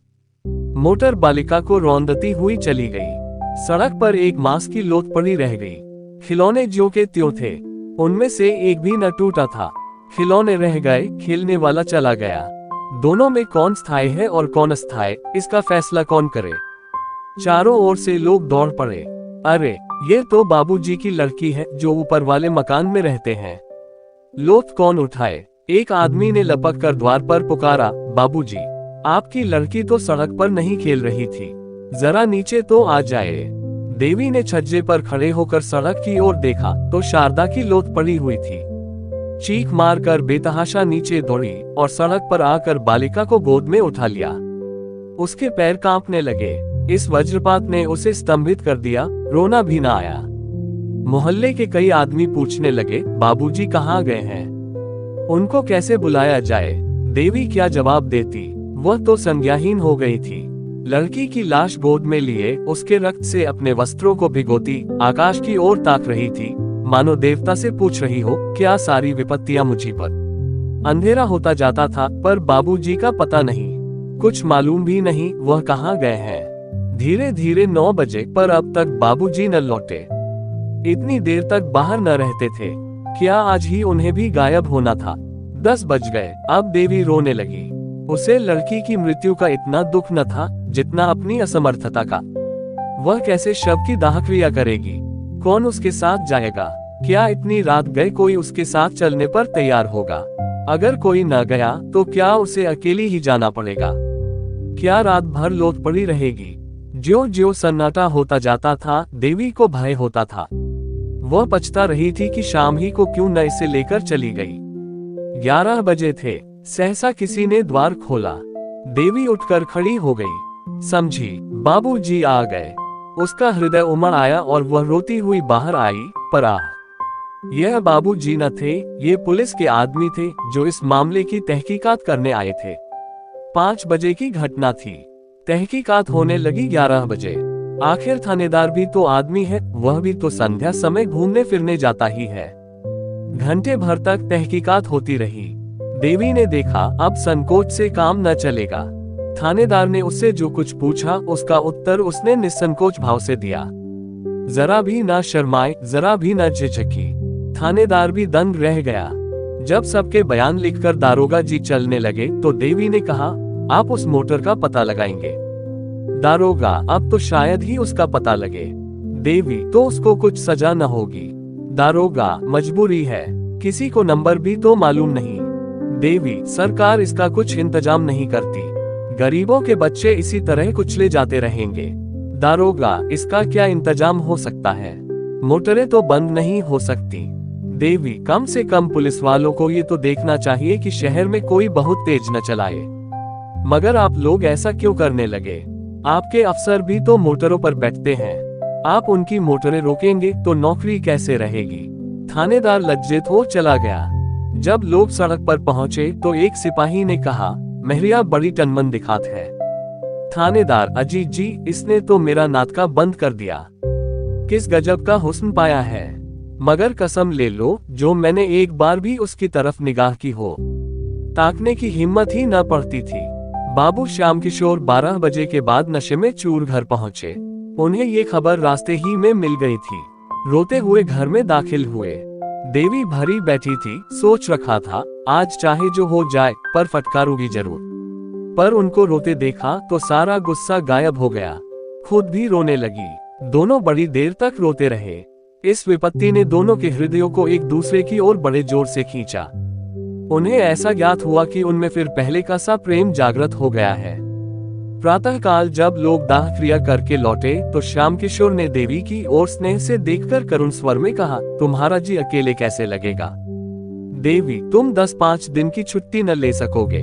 मोटर बालिका को रौंदती हुई चली गई। सड़क पर एक मांस की लोथ पड़ी रह गई। खिलौने ज्यों के त्यों थे, उनमें से एक भी न टूटा था। खिलौने रह गए, खेलने वाला चला गया। दोनों में कौन स्थायी है और कौन अस्थायी, इसका फैसला कौन करे। चारों ओर से लोग दौड़ पड़े। अरे, ये तो बाबूजी की लड़की है जो ऊपर वाले मकान में रहते हैं। लोथ कौन उठाए। एक आदमी ने लपक कर द्वार पर पुकारा, बाबूजी, आपकी लड़की तो सड़क पर नहीं खेल रही थी, जरा नीचे तो आ जाए। देवी ने छज्जे पर खड़े होकर सड़क की ओर देखा तो शारदा की लोथ पड़ी हुई थी। चीख मारकर बेतहाशा नीचे दौड़ी और सड़क पर आकर बालिका को गोद में उठा लिया। उसके पैर कांपने लगे। इस वज्रपात ने उसे स्तंभित कर दिया, रोना भी ना आया। मोहल्ले के कई आदमी पूछने लगे, बाबूजी कहाँ गए हैं, उनको कैसे बुलाया जाए। देवी क्या जवाब देती, वह तो संज्ञाहीन हो गई थी। लड़की की लाश गोद में लिए उसके रक्त से अपने वस्त्रों को भिगोती आकाश की ओर ताक रही थी, मानो देवता से पूछ रही हो, क्या सारी विपत्तियां मुझी पर। अंधेरा होता जाता था पर बाबूजी का पता नहीं, कुछ मालूम भी नहीं वह कहाँ गए हैं। धीरे धीरे 9 बजे पर अब तक बाबूजी न लौटे। इतनी देर तक बाहर न रहते थे, क्या आज ही उन्हें भी गायब होना था। 10 बज गए। अब देवी रोने लगी। उसे लड़की की मृत्यु का इतना दुख न था जितना अपनी असमर्थता का। वह कैसे शव की दाह क्रिया करेगी, कौन उसके साथ जाएगा। क्या इतनी रात गए कोई उसके साथ चलने पर तैयार होगा। अगर कोई न गया तो क्या उसे अकेली ही जाना पड़ेगा। क्या रात भर लोथ पड़ी रहेगी। ज्यों ज्यों सन्नाटा होता जाता था देवी को भय होता था। वह पछता रही थी कि शाम ही को क्यों न इसे लेकर चली गई। 11 बजे थे। सहसा किसी ने द्वार खोला। देवी उठकर खड़ी हो गई। समझी बाबूजी आ गए। उसका हृदय उमड़ आया और वह रोती हुई बाहर आई, पर यह बाबूजी न थे, ये पुलिस के आदमी थे जो इस मामले की तहकीकात करने आए थे। 5 बजे की घटना थी। तहकीकात होने लगी 11 बजे। आखिर थानेदार भी तो आदमी है, वह भी तो संध्या समय घूमने फिरने जाता ही है। घंटे भर तक तहकीकात होती रही। देवी ने देखा अब संकोच से काम न चलेगा। थानेदार ने उससे जो कुछ पूछा उसका उत्तर उसने निसंकोच भाव से दिया। जरा भी न शर्माए, जरा भी न झिझकी। थानेदार भी दंग रह गया। जब सबके बयान लिखकर दारोगा जी चलने लगे तो देवी ने कहा, आप उस मोटर का पता लगाएंगे। दारोगा, अब तो शायद ही उसका पता लगे। देवी, तो उसको कुछ सजा न होगी। दारोगा, मजबूरी है, किसी को नंबर भी तो मालूम नहीं। देवी, सरकार इसका कुछ इंतजाम नहीं करती, गरीबों के बच्चे इसी तरह कुचले जाते रहेंगे। दारोगा, इसका क्या इंतजाम हो सकता है, मोटरें तो बंद नहीं हो सकती। देवी, कम से कम पुलिस वालों को ये तो देखना चाहिए कि शहर में कोई बहुत तेज न चलाए। मगर आप लोग ऐसा क्यों करने लगे। आपके अफसर भी तो मोटरों पर बैठते हैं, आप उनकी मोटरें रोकेंगे तो नौकरी कैसे रहेगी। थानेदार लज्जित हो चला गया। जब लोग सड़क पर पहुंचे तो एक सिपाही ने कहा, महरिया बड़ी टनमन दिखात है। थानेदार, अजीत जी, इसने तो मेरा नाटका बंद कर दिया। किस गजब का हुस्न पाया है, मगर कसम ले लो जो मैंने एक बार भी उसकी तरफ निगाह की हो, ताकने की हिम्मत ही न पड़ती थी। बाबू श्याम किशोर 12 बजे के बाद नशे में चूर घर पहुंचे। उन्हें ये खबर रास्ते ही में मिल गई थी। रोते हुए घर में दाखिल हुए। देवी भरी बैठी थी, सोच रखा था आज चाहे जो हो जाए पर फटकारूंगी जरूर। पर उनको रोते देखा तो सारा गुस्सा गायब हो गया। खुद भी रोने लगी। दोनों बड़ी देर तक रोते रहे। इस विपत्ति ने दोनों के हृदयों को एक दूसरे की ओर बड़े जोर से खींचा। उन्हें ऐसा ज्ञात हुआ कि उनमें फिर पहले का सा प्रेम जागृत हो गया है। प्रातःकाल जब लोग दाह क्रिया करके लौटे तो श्याम किशोर ने देवी की ओर स्नेह से देखकर करुण स्वर में कहा, तुम्हारा जी अकेले कैसे लगेगा? देवी, तुम 10-5 दिन की छुट्टी न ले सकोगे?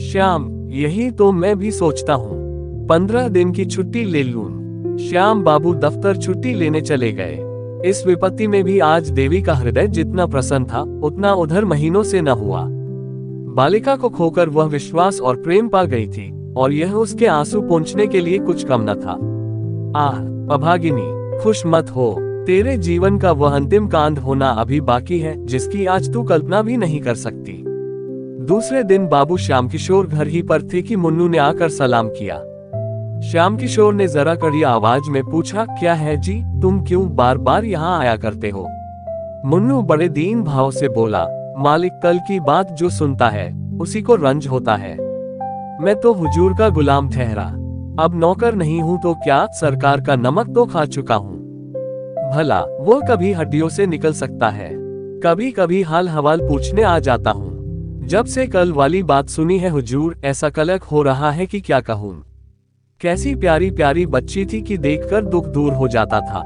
श्याम, यही तो मैं भी सोचता हूँ, 15 दिन की छुट्टी ले लूं। श्याम बाबू दफ्तर छुट्टी लेने चले गए। इस विपत्ति में भी आज देवी का हृदय जितना प्रसन्न था उतना उधर महीनों से न हुआ। बालिका को खोकर वह विश्वास और प्रेम पा गई थी और यह उसके आंसू पोंछने के लिए कुछ कम न था। आह अभागिनी, खुश मत हो, तेरे जीवन का वह अंतिम कांड होना अभी बाकी है जिसकी आज तू कल्पना भी नहीं कर सकती। दूसरे दिन बाबू श्याम किशोर घर ही पर थे कि मुन्नू ने आकर सलाम किया। श्याम किशोर ने जरा कड़ी आवाज में पूछा, क्या है जी, तुम क्यों बार बार यहाँ आया करते हो? मुन्नू बड़े दीन भाव से बोला, मालिक, कल की बात जो सुनता है उसी को रंज होता है। मैं तो हुजूर का गुलाम ठहरा, अब नौकर नहीं हूँ तो क्या, सरकार का नमक तो खा चुका हूँ। भला वो कभी हड्डियों से निकल सकता है? कभी कभी हाल हवाल पूछने आ जाता हूँ। जब से कल वाली बात सुनी है हुजूर, ऐसा कलक हो रहा है कि क्या कहूँ। कैसी प्यारी प्यारी बच्ची थी कि देखकर दुख दूर हो जाता था।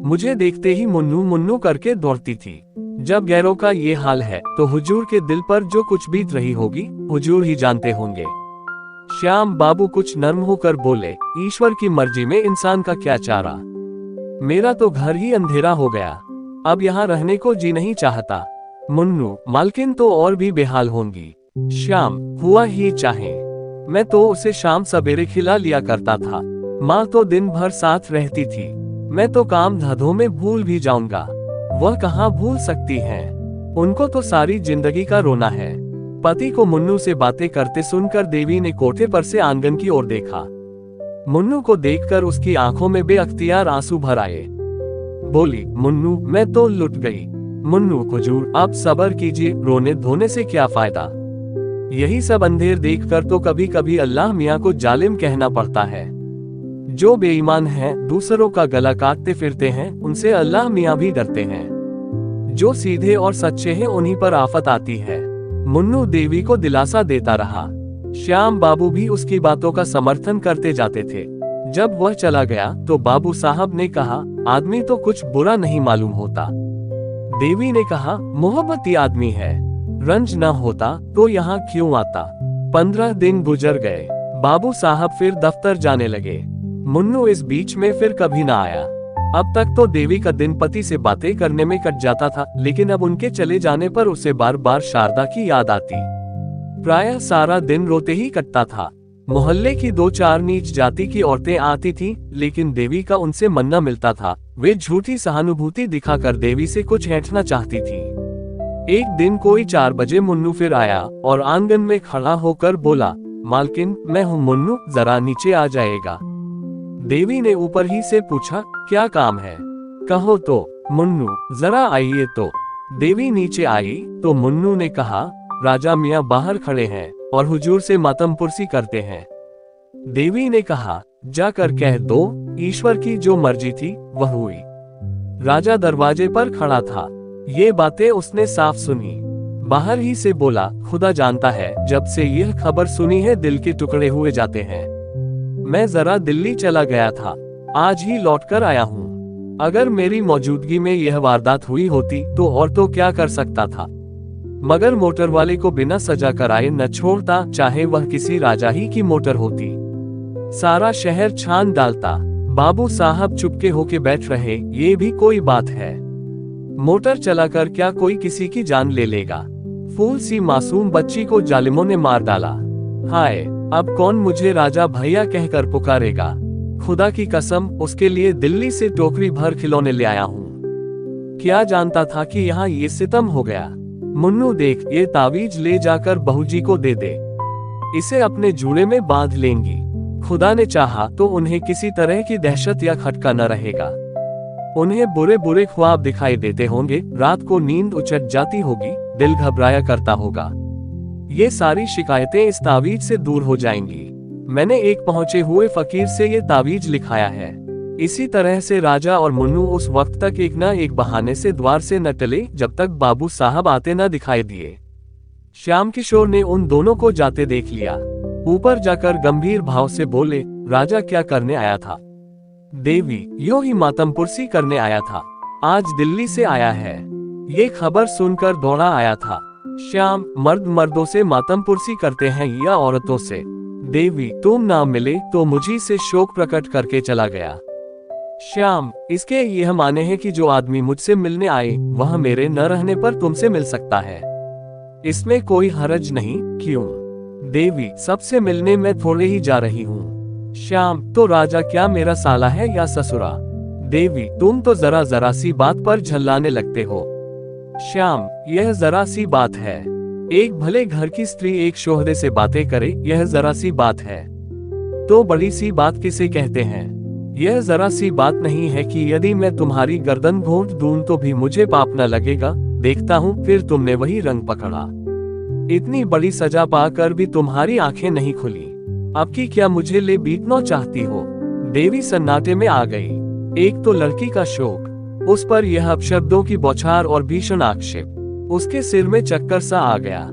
मुझे देखते ही मुन्नू मुन्नू करके दौड़ती थी। जब गैरों का ये हाल है तो हुजूर के दिल पर जो कुछ बीत रही होगी हुजूर ही जानते होंगे। श्याम बाबू कुछ नर्म होकर बोले, ईश्वर की मर्जी में इंसान का क्या चारा। मेरा तो घर ही अंधेरा हो गया, अब यहाँ रहने को जी नहीं चाहता। मुन्नू, मालकिन तो और भी बेहाल होंगी। श्याम, हुआ ही चाहे, मैं तो उसे शाम सवेरे खिला लिया करता था। माँ तो दिन भर साथ रहती थी। मैं तो काम धंधों में भूल भी जाऊंगा, वह कहाँ भूल सकती हैं। उनको तो सारी जिंदगी का रोना है। पति को मुन्नू से बातें करते सुनकर देवी ने कोठे पर से आंगन की ओर देखा। मुन्नू को देखकर उसकी आंखों में बेअख्तियार आंसू भर आए। बोली, मुन्नू, मैं तो लुट गई। मुन्नू, हुजूर आप सब्र कीजिए, रोने धोने से क्या फायदा। यही सब अंधेर देखकर तो कभी कभी अल्लाह मियाँ को जालिम कहना पड़ता है। जो बेईमान हैं, दूसरों का गला काटते फिरते हैं, उनसे अल्लाह मियाँ भी डरते हैं। जो सीधे और सच्चे हैं उन्हीं पर आफत आती है। मुन्नू देवी को दिलासा देता रहा। श्याम बाबू भी उसकी बातों का समर्थन करते जाते थे। जब वह चला गया तो बाबू साहब ने कहा, आदमी तो कुछ बुरा नहीं मालूम होता। देवी ने कहा, मोहब्बती आदमी है, रंज न होता तो यहाँ क्यों आता। 15 दिन गुजर गए। बाबू साहब फिर दफ्तर जाने लगे। मुन्नू इस बीच में फिर कभी ना आया। अब तक तो देवी का दिन पति से बातें करने में कट जाता था, लेकिन अब उनके चले जाने पर उसे बार बार शारदा की याद आती। प्रायः सारा दिन रोते ही कटता था। मोहल्ले की 2-4 नीच जाति की औरतें आती थीं, लेकिन देवी का उनसे मन न मिलता था। वे झूठी सहानुभूति दिखाकर देवी से कुछ ऐंठना चाहती थी। एक दिन कोई 4 बजे मुन्नू फिर आया और आंगन में खड़ा होकर बोला, मालकिन, मैं हूँ मुन्नू, जरा नीचे आ जाएगा। देवी ने ऊपर ही से पूछा, क्या काम है? कहो तो। मुन्नू, जरा आइए तो। देवी नीचे आई तो मुन्नू ने कहा, राजा मियाँ बाहर खड़े हैं और हुजूर से मातम पुरसी करते हैं। देवी ने कहा, जाकर कह दो, ईश्वर की जो मर्जी थी वह हुई। राजा दरवाजे पर खड़ा था। ये बातें उसने साफ सुनी। बाहर ही से बोला, खुदा जानता है, जब से यह खबर सुनी है दिल के टुकड़े हुए जाते हैं। मैं जरा दिल्ली चला गया था, आज ही लौटकर आया हूँ। अगर मेरी मौजूदगी में यह वारदात हुई होती तो और तो क्या कर सकता था, मगर मोटर वाले को बिना सजा कराए न छोड़ता, चाहे वह किसी राजा ही की मोटर होती। सारा शहर छान डालता। बाबू साहब चुपके होके बैठ रहे, ये भी कोई बात है। मोटर चलाकर क्या कोई किसी की जान ले लेगा। फूल सी मासूम बच्ची को जालिमों ने मार डाला। हाय, अब कौन मुझे राजा भैया कहकर पुकारेगा। खुदा की कसम, उसके लिए दिल्ली से टोकरी भर खिलौने ले आया हूँ। क्या जानता था कि यहाँ ये सितम हो गया। मुन्नू देख, ये तावीज ले जाकर बहूजी को दे दे, इसे अपने जूड़े में बांध लेंगी। खुदा ने चाहा तो उन्हें किसी तरह की दहशत या खटका न रहेगा। उन्हें बुरे बुरे ख्वाब दिखाई देते होंगे, रात को नींद उचट जाती होगी, दिल घबराया करता होगा। ये सारी शिकायतें इस तावीज से दूर हो जाएंगी। मैंने एक पहुंचे हुए फकीर से ये तावीज लिखाया है। इसी तरह से राजा और मुन्नू उस वक्त तक एक न एक बहाने से द्वार से न टले जब तक बाबू साहब आते न दिखाई दिए। श्याम किशोर ने उन दोनों को जाते देख लिया। ऊपर जाकर गंभीर भाव से बोले, राजा क्या करने आया था? देवी, यूं ही मातमपुरसी करने आया था। आज दिल्ली से आया है। ये खबर सुनकर दौड़ा आया था। श्याम, मर्द मर्दों से मातमपुरसी करते हैं या औरतों से? देवी, तुम ना मिले तो मुझी से शोक प्रकट करके चला गया। श्याम, इसके यह माने हैं कि जो आदमी मुझसे मिलने आए वह मेरे न रहने पर तुमसे मिल सकता है। इसमें कोई हरज नहीं, क्यों? देवी, सबसे मिलने में थोड़े ही जा रही हूँ। श्याम, तो राजा क्या मेरा साला है या ससुरा? देवी, तुम तो जरा जरा सी बात पर झल्लाने लगते हो। श्याम, यह जरा सी बात है। एक भले घर की स्त्री एक शोहरे से बातें करे, यह जरा सी बात है। तो बड़ी सी बात किसे कहते हैं? यह जरा सी बात नहीं है कि यदि मैं तुम्हारी गर्दन घोंट दूं तो भी मुझे पाप न लगेगा। देखता हूँ फिर तुमने वही रंग पकड़ा। इतनी बड़ी सजा पाकर भी तुम्हारी आंखें नहीं खुली। अब की क्या मुझे ले बीतना चाहती हो? देवी सन्नाटे में आ गई। एक तो लड़की का शोक, उस पर यह अपशब्दों की बौछार और भीषण आक्षेप। उसके सिर में चक्कर सा आ गया।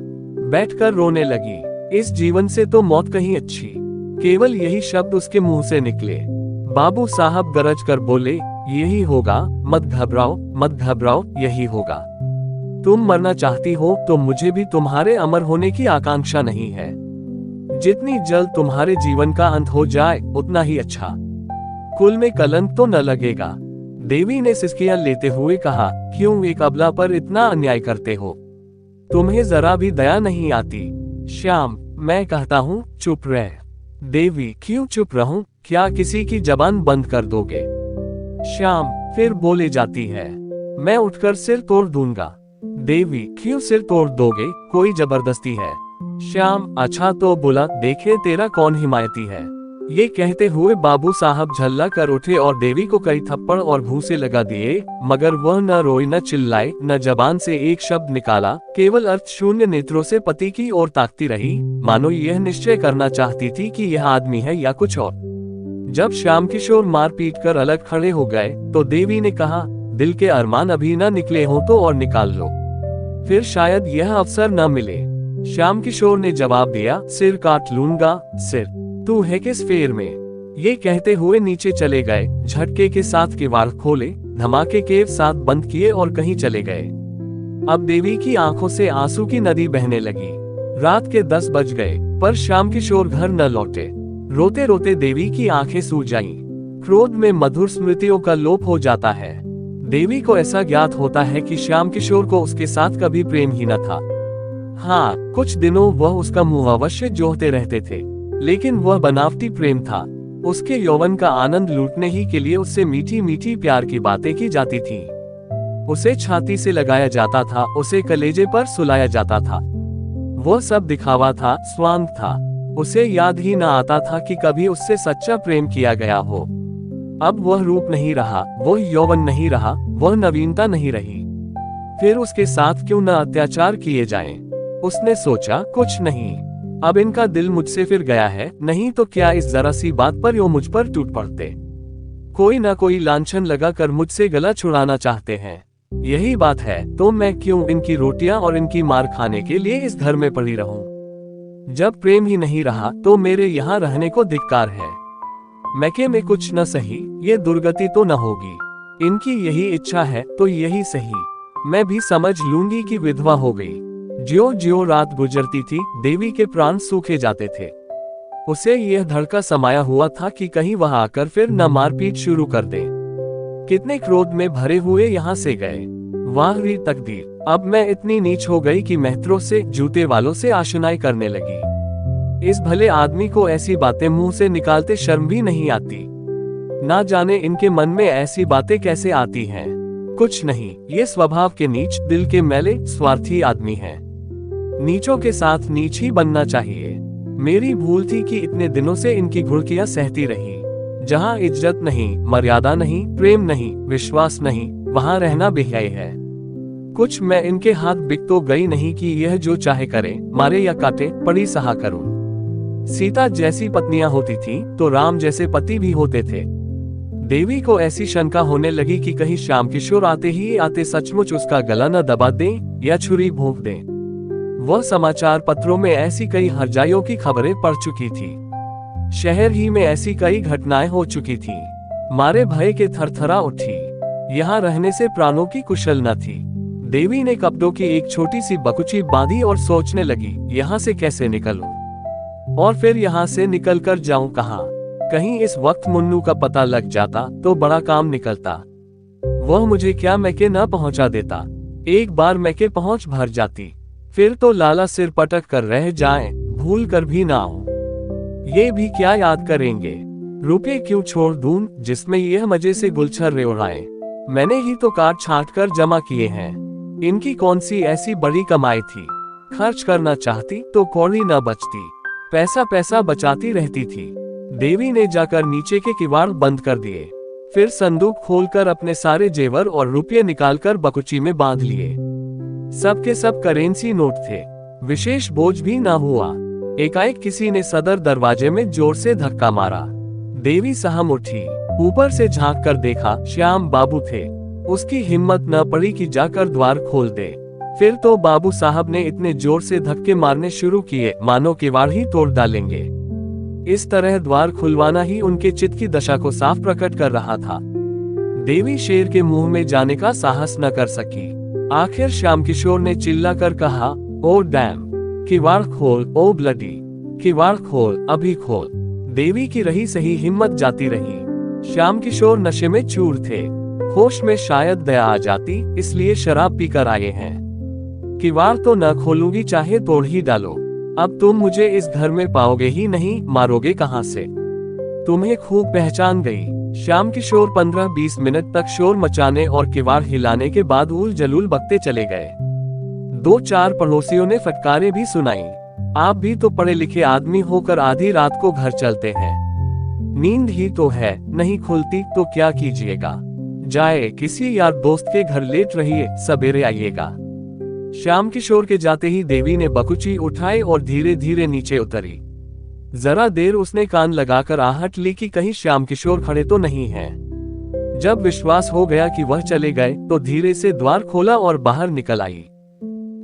बैठकर रोने लगी। इस जीवन से तो मौत कहीं अच्छी। केवल यही शब्द उसके मुंह से निकले। बाबू साहब गरज कर बोले, यही होगा, मत घबराओ मत घबराओ, यही होगा। तुम मरना चाहती हो तो मुझे भी तुम्हारे अमर होने की आकांक्षा नहीं है। जितनी जल्द तुम्हारे जीवन का अंत हो जाए उतना ही अच्छा। कुल में कलंक तो न लगेगा। देवी ने सिसकियां लेते हुए कहा, क्यों एक अबला पर इतना अन्याय करते हो? तुम्हें जरा भी दया नहीं आती? श्याम, मैं कहता हूँ चुप रह। देवी, क्यों चुप रहूं? क्या किसी की जबान बंद कर दोगे? श्याम, फिर बोले जाती है। मैं उठकर सिर तोड़ दूंगा। देवी, क्यों सिर तोड़ दोगे? कोई जबरदस्ती है? श्याम, अच्छा तो बुला देखे तेरा कौन हिमायती है। ये कहते हुए बाबू साहब झल्ला कर उठे और देवी को कई थप्पड़ और घूंसे लगा दिए, मगर वह न रोई न चिल्लाए, न जबान से एक शब्द निकाला। केवल अर्थ शून्य नेत्रों से पति की ओर ताकती रही, मानो यह निश्चय करना चाहती थी कि यह आदमी है या कुछ और। जब श्याम किशोर मार पीट कर अलग खड़े हो गए तो देवी ने कहा, दिल के अरमान अभी न निकले हो तो और निकाल लो, फिर शायद यह अवसर न मिले। श्याम किशोर ने जवाब दिया, सिर काट लूंगा सिर। तू है किस फेर में? ये कहते हुए नीचे चले गए। झटके के साथ किवाड़ खोले, धमाके के साथ बंद किए और कहीं चले गए। अब देवी की आंखों से आंसू की नदी बहने लगी। रात के 10 बज गए पर श्याम किशोर घर न लौटे। रोते रोते देवी की आंखें सूज आईं। क्रोध में मधुर स्मृतियों का लोप हो जाता है। देवी को ऐसा ज्ञात होता है कि श्याम किशोर को उसके साथ कभी प्रेम ही न था। हाँ, कुछ दिनों वह उसका मुंह अवश्य जोहते रहते थे, लेकिन वह बनावटी प्रेम था। उसके यौवन का आनंद लूटने ही के लिए उससे मीठी मीठी प्यार की बातें की जाती थी। उसे छाती से लगाया जाता था, उसे कलेजे पर सुलाया जाता था। वह सब दिखावा था, स्वांग था। उसे याद ही न आता था कि कभी उससे सच्चा प्रेम किया गया हो। अब वह रूप नहीं रहा, वह यौवन नहीं रहा, वह नवीनता नहीं रही। फिर उसके साथ क्यों न अत्याचार किए जाएं? उसने सोचा, कुछ नहीं, अब इनका दिल मुझसे फिर गया है, नहीं तो क्या इस जरा सी बात पर यो मुझ पर टूट पड़ते। कोई न कोई लांछन लगाकर मुझसे गला छुड़ाना चाहते हैं। यही बात है तो मैं क्यों इनकी रोटियां और इनकी मार खाने के लिए इस घर में पड़ी रहूं? जब प्रेम ही नहीं रहा तो मेरे यहाँ रहने को धिक्कार है। मैके में कुछ न सही, ये दुर्गति तो न होगी। इनकी यही इच्छा है तो यही सही। मैं भी समझ लूंगी कि विधवा हो गई। ज्यों ज्यों रात गुजरती थी देवी के प्राण सूखे जाते थे। उसे यह धड़का समाया हुआ था कि कहीं वह आकर फिर न मारपीट शुरू कर दे। कितने क्रोध में भरे हुए यहाँ से गए। वाह री तकदीर, अब मैं इतनी नीच हो गई कि मेहतरों से, जूते वालों से आशनाई करने लगी। इस भले आदमी को ऐसी बातें मुंह से निकालते शर्म भी नहीं आती। ना जाने इनके मन में ऐसी बातें कैसे आती हैं। कुछ नहीं, ये स्वभाव के नीच, दिल के मैले, स्वार्थी आदमी हैं। नीचों के साथ नीच ही बनना चाहिए। मेरी भूल थी कि इतने दिनों से इनकी घुड़कियां सहती रही। जहाँ इज्जत नहीं, मर्यादा नहीं, प्रेम नहीं, विश्वास नहीं, वहाँ रहना बेहयाई है। कुछ मैं इनके हाथ बिक तो गई नहीं कि यह जो चाहे करे, मारे या काटे, पड़ी सहा करूं। सीता जैसी पत्नियां होती थी तो राम जैसे पति भी होते थे। देवी को ऐसी शंका होने लगी कि कहीं श्याम किशोर आते ही आते सचमुच उसका गला न दबा दें या छुरी भोंक दें। वह समाचार पत्रों में ऐसी कई हरजाइयों की खबरें पढ़ चुकी थी। शहर ही में ऐसी कई घटनाएं हो चुकी थी। मारे भय के थरथरा उठी। यहाँ रहने से प्राणों की कुशल न थी। देवी ने कपड़ों की एक छोटी सी बकुची बांधी और सोचने लगी, यहाँ से कैसे निकलूं और फिर यहाँ से निकलकर जाऊं कहाँ। कहीं इस वक्त मुन्नू का पता लग जाता तो बड़ा काम निकलता। वह मुझे क्या मैके न पहुंचा देता। एक बार मैके पहुंच भर जाती, फिर तो लाला सिर पटक कर रह जाए, भूल कर भी ना हो। ये भी क्या याद करेंगे। रुपये क्यों छोड़ दूं जिसमें यह मजे से गुलछर्रे उड़ाए। मैंने ही तो काट छाट कर जमा किए हैं। इनकी कौन सी ऐसी बड़ी कमाई थी। खर्च करना चाहती तो कौड़ी न बचती। पैसा पैसा बचाती रहती थी। देवी ने जाकर नीचे के किवाड़ बंद कर दिए। फिर संदूक खोलकर अपने सारे जेवर और रुपये निकालकर बकुची में बांध लिए। सब के सब करेंसी नोट थे। विशेष बोझ भी ना हुआ। एकाएक किसी ने सदर दरवाजे में जोर से धक्का मारा। देवी सहम उठी। ऊपर से झांक कर देखा, श्याम बाबू थे। उसकी हिम्मत न पड़ी कि जाकर द्वार खोल दे। फिर तो बाबू साहब ने इतने जोर से धक्के मारने शुरू किए मानो किवाड़ ही तोड़ डालेंगे। इस तरह द्वार खुलवाना ही उनके चित्त की दशा को साफ प्रकट कर रहा था। देवी शेर के मुंह में जाने का साहस न कर सकी। आखिर श्याम किशोर ने चिल्ला कर कहा, ओ डैम, किवाड़ खोल, ओ ब्लडी, किवाड़ खोल, अभी खोल। देवी की रही सही हिम्मत जाती रही। श्याम किशोर नशे में चूर थे। होश में शायद दया आ जाती, इसलिए शराब पीकर आए हैं। किवाड़ तो न खोलूंगी, चाहे तोड़ ही डालो। अब तुम मुझे इस घर में पाओगे ही नहीं, मारोगे कहां से। तुम्हें खूब पहचान गई। श्याम किशोर 15-20 मिनट तक शोर मचाने और किवाड़ हिलाने के बाद उल जलूल बकते चले गए। 2-4 पड़ोसियों ने फटकारें भी सुनाई। आप भी तो पढ़े लिखे आदमी होकर आधी रात को घर चलते हैं। नींद ही तो है, नहीं खुलती तो क्या कीजिएगा। जाए किसी यार दोस्त के घर लेट रहिए, सवेरे आइएगा। श्याम किशोर के जाते ही देवी ने बकुची उठाई और धीरे धीरे नीचे उतरी। जरा देर उसने कान लगाकर आहट ली कि कहीं श्याम किशोर खड़े तो नहीं हैं। जब विश्वास हो गया कि वह चले गए तो धीरे से द्वार खोला और बाहर निकल आई।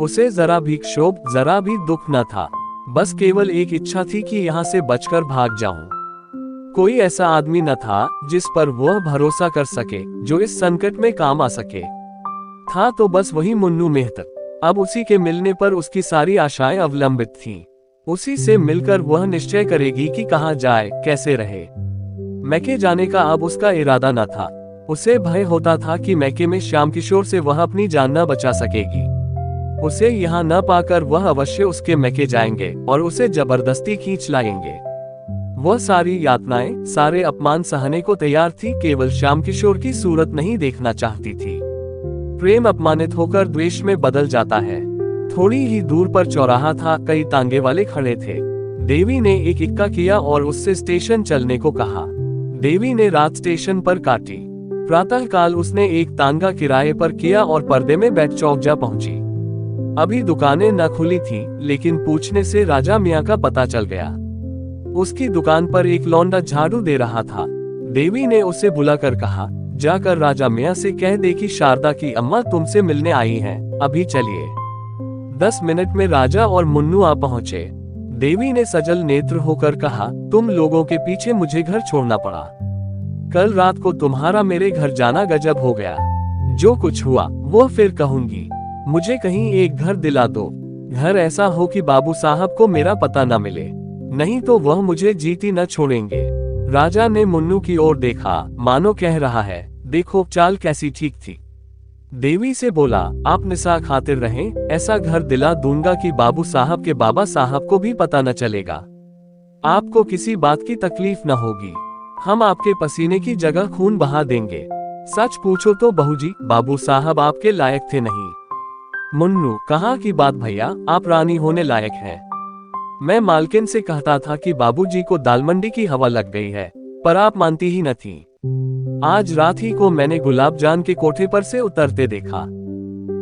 उसे जरा भी क्षोभ, जरा भी दुख न था। बस केवल एक इच्छा थी कि यहाँ से बचकर भाग जाऊं। कोई ऐसा आदमी न था जिस पर वह भरोसा कर सके, जो इस संकट में काम आ सके। था तो बस वही मुन्नू मेहतर। अब उसी के मिलने पर उसकी सारी आशाएं अवलंबित थीं। उसी से मिलकर वह निश्चय करेगी कि कहाँ जाए, कैसे रहे। मैके जाने का अब उसका इरादा न था। उसे भय होता था कि मैके में श्याम किशोर से वह अपनी जान न बचा सकेगी। उसे यहाँ न पाकर वह अवश्य उसके मैके जाएंगे और उसे जबरदस्ती खींच लाएंगे। वह सारी यातनाएं, सारे अपमान सहने को तैयार थी, केवल श्याम किशोर की सूरत नहीं देखना चाहती थी। प्रेम अपमानित होकर द्वेष में बदल जाता है। थोड़ी ही दूर पर चौराहा था, कई तांगे वाले खड़े थे। देवी ने एक इक्का किया और उससे स्टेशन चलने को कहा। देवी ने रात स्टेशन पर काटी। प्रातः काल उसने एक तांगा किराए पर किया और पर्दे में बैठ चौक जा पहुंची। अभी दुकानें न खुली थीं, लेकिन पूछने से राजा मियाँ का पता चल गया। उसकी दुकान पर एक लौंडा झाड़ू दे रहा था। देवी ने उसे बुलाकर कहा, जाकर राजा मियाँ से कह दे कि शारदा की अम्मा तुमसे मिलने आई हैं, अभी चलिए। 10 मिनट में राजा और मुन्नू आ पहुंचे। देवी ने सजल नेत्र होकर कहा, तुम लोगों के पीछे मुझे घर छोड़ना पड़ा। कल रात को तुम्हारा मेरे घर जाना गजब हो गया। जो कुछ हुआ वो फिर कहूंगी। मुझे कहीं एक घर दिला दो। घर ऐसा हो कि बाबू साहब को मेरा पता न मिले, नहीं तो वह मुझे जीती न छोड़ेंगे। राजा ने मुन्नू की ओर देखा, मानो कह रहा है, देखो चाल कैसी ठीक थी। देवी से बोला, आप निशा खातिर रहें, ऐसा घर दिला दूंगा कि बाबू साहब के बाबा साहब को भी पता न चलेगा। आपको किसी बात की तकलीफ न होगी। हम आपके पसीने की जगह खून बहा देंगे। सच पूछो तो बहूजी, बाबू साहब आपके लायक थे नहीं। मुन्नू, कहाँ की बात भैया, आप रानी होने लायक हैं। मैं मालकिन से कहता था कि बाबूजी को दालमंडी की हवा लग गई है, पर आप मानती ही न थी। आज रात ही को मैंने गुलाब जान के कोठे पर से उतरते देखा।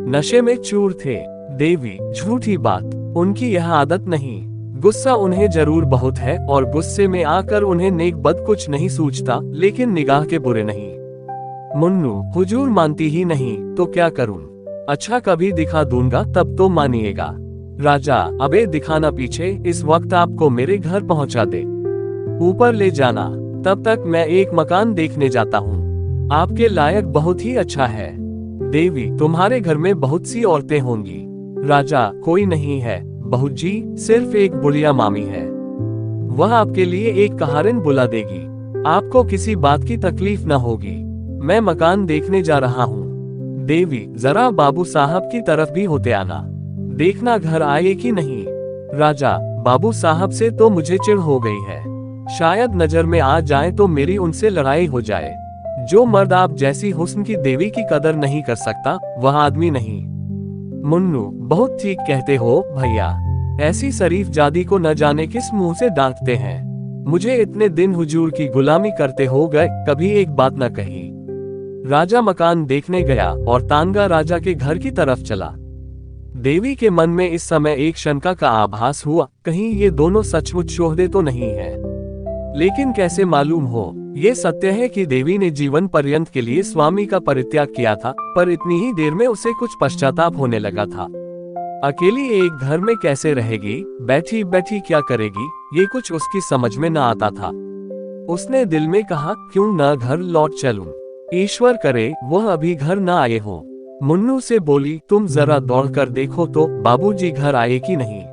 नशे में चूर थे। देवी, झूठी बात, उनकी यह आदत नहीं। गुस्सा उन्हें जरूर बहुत है और गुस्से में आकर उन्हें नेक बद कुछ नहीं सूझता, लेकिन निगाह के बुरे नहीं। मुन्नू, हुजूर मानती ही नहीं तो क्या करूं? अच्छा कभी दिखा दूंगा तब तो मानिएगा। राजा, अबे दिखाना पीछे, इस वक्त आपको मेरे घर पहुंचा दे, ऊपर ले जाना, तब तक मैं एक मकान देखने जाता हूँ, आपके लायक बहुत ही अच्छा है। देवी, तुम्हारे घर में बहुत सी औरतें होंगी। राजा, कोई नहीं है बहू जी, सिर्फ एक बुढ़िया मामी है, वह आपके लिए एक कहारिन बुला देगी, आपको किसी बात की तकलीफ न होगी। मैं मकान देखने जा रहा हूँ। देवी, जरा बाबू साहब की तरफ भी होते आना, देखना घर आए कि नहीं। राजा, बाबू साहब से तो मुझे चिढ़ हो गई है, शायद नजर में आ जाए तो मेरी उनसे लड़ाई हो जाए। जो मर्द आप जैसी हुस्न की देवी की कदर नहीं कर सकता, वह आदमी नहीं। मुन्नू, बहुत ठीक कहते हो भैया, ऐसी शरीफ जादी को न जाने किस मुंह से डांटते हैं। मुझे इतने दिन हुजूर की गुलामी करते हो गए, कभी एक बात न कही। राजा मकान देखने गया और तानगा राजा के घर की तरफ चला। देवी के मन में इस समय एक शंका का आभास हुआ, कहीं ये दोनों सचमुच शोहदे तो नहीं है। लेकिन कैसे मालूम हो? ये सत्य है कि देवी ने जीवन पर्यंत के लिए स्वामी का परित्याग किया था, पर इतनी ही देर में उसे कुछ पश्चाताप होने लगा था। अकेली एक घर में कैसे रहेगी, बैठी बैठी क्या करेगी, ये कुछ उसकी समझ में न आता था। उसने दिल में कहा, क्यों न घर लौट चलूं, ईश्वर करे वह अभी घर न आए हो। मुन्नू से बोली, तुम जरा दौड़ कर देखो तो बाबूजी घर आए कि नहीं।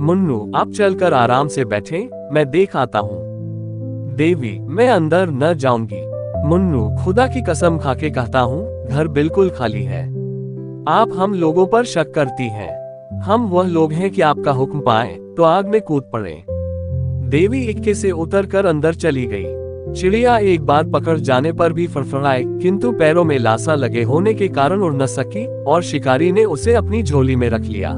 मुन्नू, आप चलकर आराम से बैठे, मैं देख आता हूँ। देवी, मैं अंदर न जाऊंगी। मुन्नू, खुदा की कसम खाके कहता हूँ, घर बिल्कुल खाली है। आप हम लोगों पर शक करती हैं। हम वह लोग हैं कि आपका हुक्म पाए तो आग में कूद पड़े। देवी इक्के से उतरकर अंदर चली गई। चिड़िया एक बार पकड़ जाने पर भी फड़फड़ाए, किंतु पैरों में लासा लगे होने के कारण उड़ न सकी और शिकारी ने उसे अपनी झोली में रख लिया।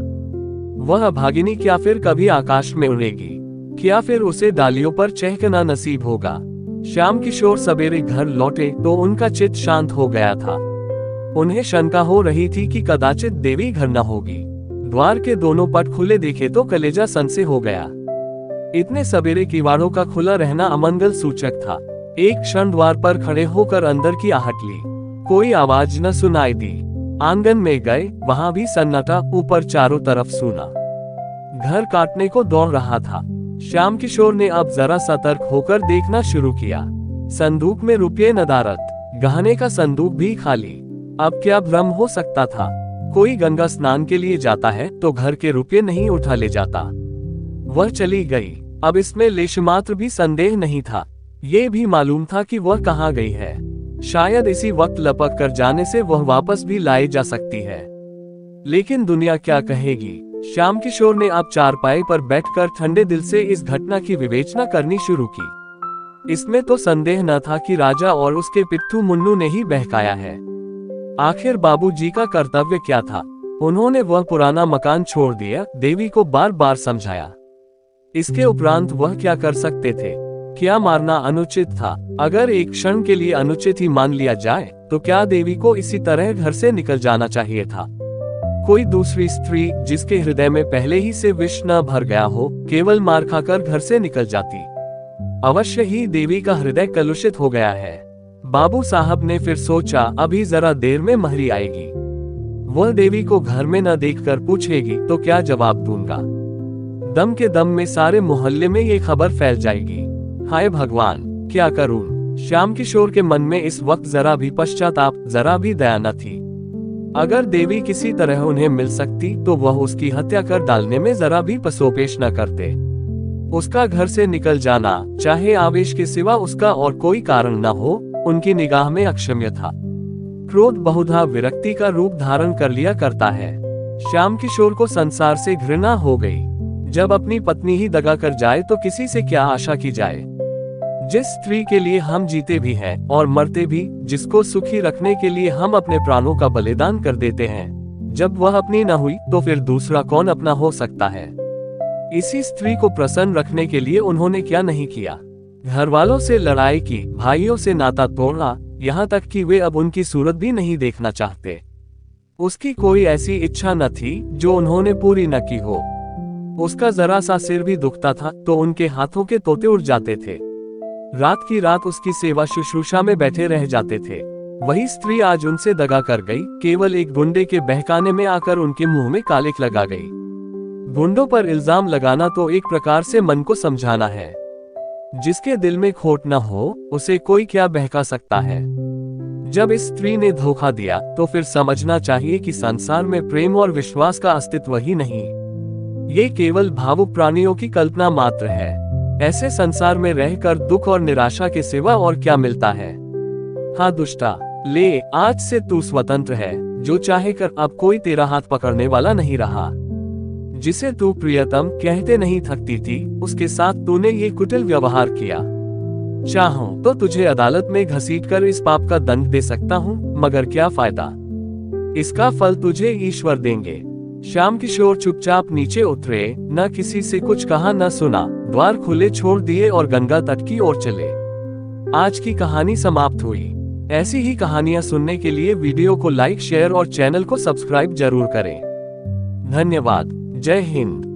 वह भागिनी क्या फिर कभी आकाश में उड़ेगी? क्या फिर उसे डालियों पर चहकना नसीब होगा? श्याम किशोर सवेरे घर लौटे तो उनका चित्त शांत हो गया था। उन्हें शंका हो रही थी कि कदाचित देवी घर न होगी। द्वार के दोनों पट खुले देखे तो कलेजा सन से हो गया। इतने सवेरे किवाड़ों का खुला रहना अमंगल सूचक था। एक क्षण द्वार पर खड़े होकर अंदर की आहट ली, कोई आवाज न सुनाई दी। आंगन में गए, वहां भी सन्नाटा, ऊपर चारों तरफ सूना। घर काटने को दौड़ रहा था। श्याम किशोर ने अब जरा सतर्क होकर देखना शुरू किया। संदूक में रुपये नदारत, गहने का संदूक भी खाली। अब क्या भ्रम हो सकता था? कोई गंगा स्नान के लिए जाता है तो घर के रुपये नहीं उठा ले जाता। वह चली गई। अब इसमें लेशमात्र भी संदेह नहीं था। ये भी मालूम था कि वह कहाँ गई है। शायद इसी वक्त लपक कर जाने से वह वापस भी लाई जा सकती है। लेकिन दुनिया क्या कहेगी? श्याम किशोर ने अब चारपाई पर बैठकर ठंडे दिल से इस घटना की विवेचना करनी शुरू की। इसमें तो संदेह न था कि राजा और उसके पिट्ठू मुन्नू ने ही बहकाया है। आखिर बाबूजी का कर्तव्य क्या था? उन्होंने वह पुराना मकान छोड़ दिया, देवी को बार बार समझाया। इसके उपरांत वह क्या कर सकते थे? क्या मारना अनुचित था? अगर एक क्षण के लिए अनुचित ही मान लिया जाए तो क्या देवी को इसी तरह घर से निकल जाना चाहिए था? कोई दूसरी स्त्री जिसके हृदय में पहले ही से विष न भर गया हो, केवल मार खाकर घर से निकल जाती। अवश्य ही देवी का हृदय कलुषित हो गया है। बाबू साहब ने फिर सोचा, अभी जरा देर में महरी आएगी। वह देवी को घर में न देखकर पूछेगी तो क्या जवाब दूंगा? दम के दम में सारे मोहल्ले में ये खबर फैल जाएगी। हाय भगवान, क्या करूं? श्याम किशोर के मन में इस वक्त जरा भी पश्चाताप, जरा भी दया न थी। अगर देवी किसी तरह उन्हें मिल सकती तो वह उसकी हत्या कर डालने में जरा भी पसोपेश न करते। उसका घर से निकल जाना, चाहे आवेश के सिवा उसका और कोई कारण न हो, उनकी निगाह में अक्षम्य था। क्रोध बहुधा विरक्ति का रूप धारण कर लिया करता है। श्याम किशोर को संसार से घृणा हो गई। जब अपनी पत्नी ही दगा कर जाए तो किसी से क्या आशा की जाए? जिस स्त्री के लिए हम जीते भी हैं और मरते भी, जिसको सुखी रखने के लिए हम अपने प्राणों का बलिदान कर देते हैं, जब वह अपनी न हुई तो फिर दूसरा कौन अपना हो सकता है? इसी स्त्री को प्रसन्न रखने के लिए उन्होंने क्या नहीं किया? घर वालों से लड़ाई की, भाइयों से नाता तोड़ा, यहाँ तक कि वे अब उनकी सूरत भी नहीं देखना चाहते। उसकी कोई ऐसी इच्छा न थी जो उन्होंने पूरी न की हो। उसका जरा सा सिर भी दुखता था तो उनके हाथों के तोते उड़ जाते थे। रात की रात उसकी सेवा शुश्रूषा में बैठे रह जाते थे। वही स्त्री आज उनसे दगा कर गई, केवल एक गुंडे के बहकाने में आकर उनके मुंह में कालिक लगा गई। गुंडों पर इल्जाम लगाना तो एक प्रकार से मन को समझाना है। जिसके दिल में खोट न हो उसे कोई क्या बहका सकता है। जब इस स्त्री ने धोखा दिया तो फिर समझना चाहिए कि संसार में प्रेम और विश्वास का अस्तित्व ही नहीं, ये केवल भावुक प्राणियों की कल्पना मात्र है। ऐसे संसार में रहकर दुख और निराशा के सिवा और क्या मिलता है। हाँ दुष्टा, ले, आज से तू स्वतंत्र है। जो चाहे कर, अब कोई तेरा हाथ पकड़ने वाला नहीं रहा। जिसे तू प्रियतम कहते नहीं थकती थी, उसके साथ तूने ये कुटिल व्यवहार किया। चाहूं तो तुझे अदालत में घसीटकर इस पाप का दंड दे सकता हूँ, मगर क्या फायदा, इसका फल तुझे ईश्वर देंगे। श्याम किशोर चुपचाप नीचे उतरे, न किसी से कुछ कहा न सुना, द्वार खुले छोड़ दिए और गंगा तट की ओर चले। आज की कहानी समाप्त हुई। ऐसी ही कहानियां सुनने के लिए वीडियो को लाइक, शेयर और चैनल को सब्सक्राइब जरूर करें। धन्यवाद। जय हिंद।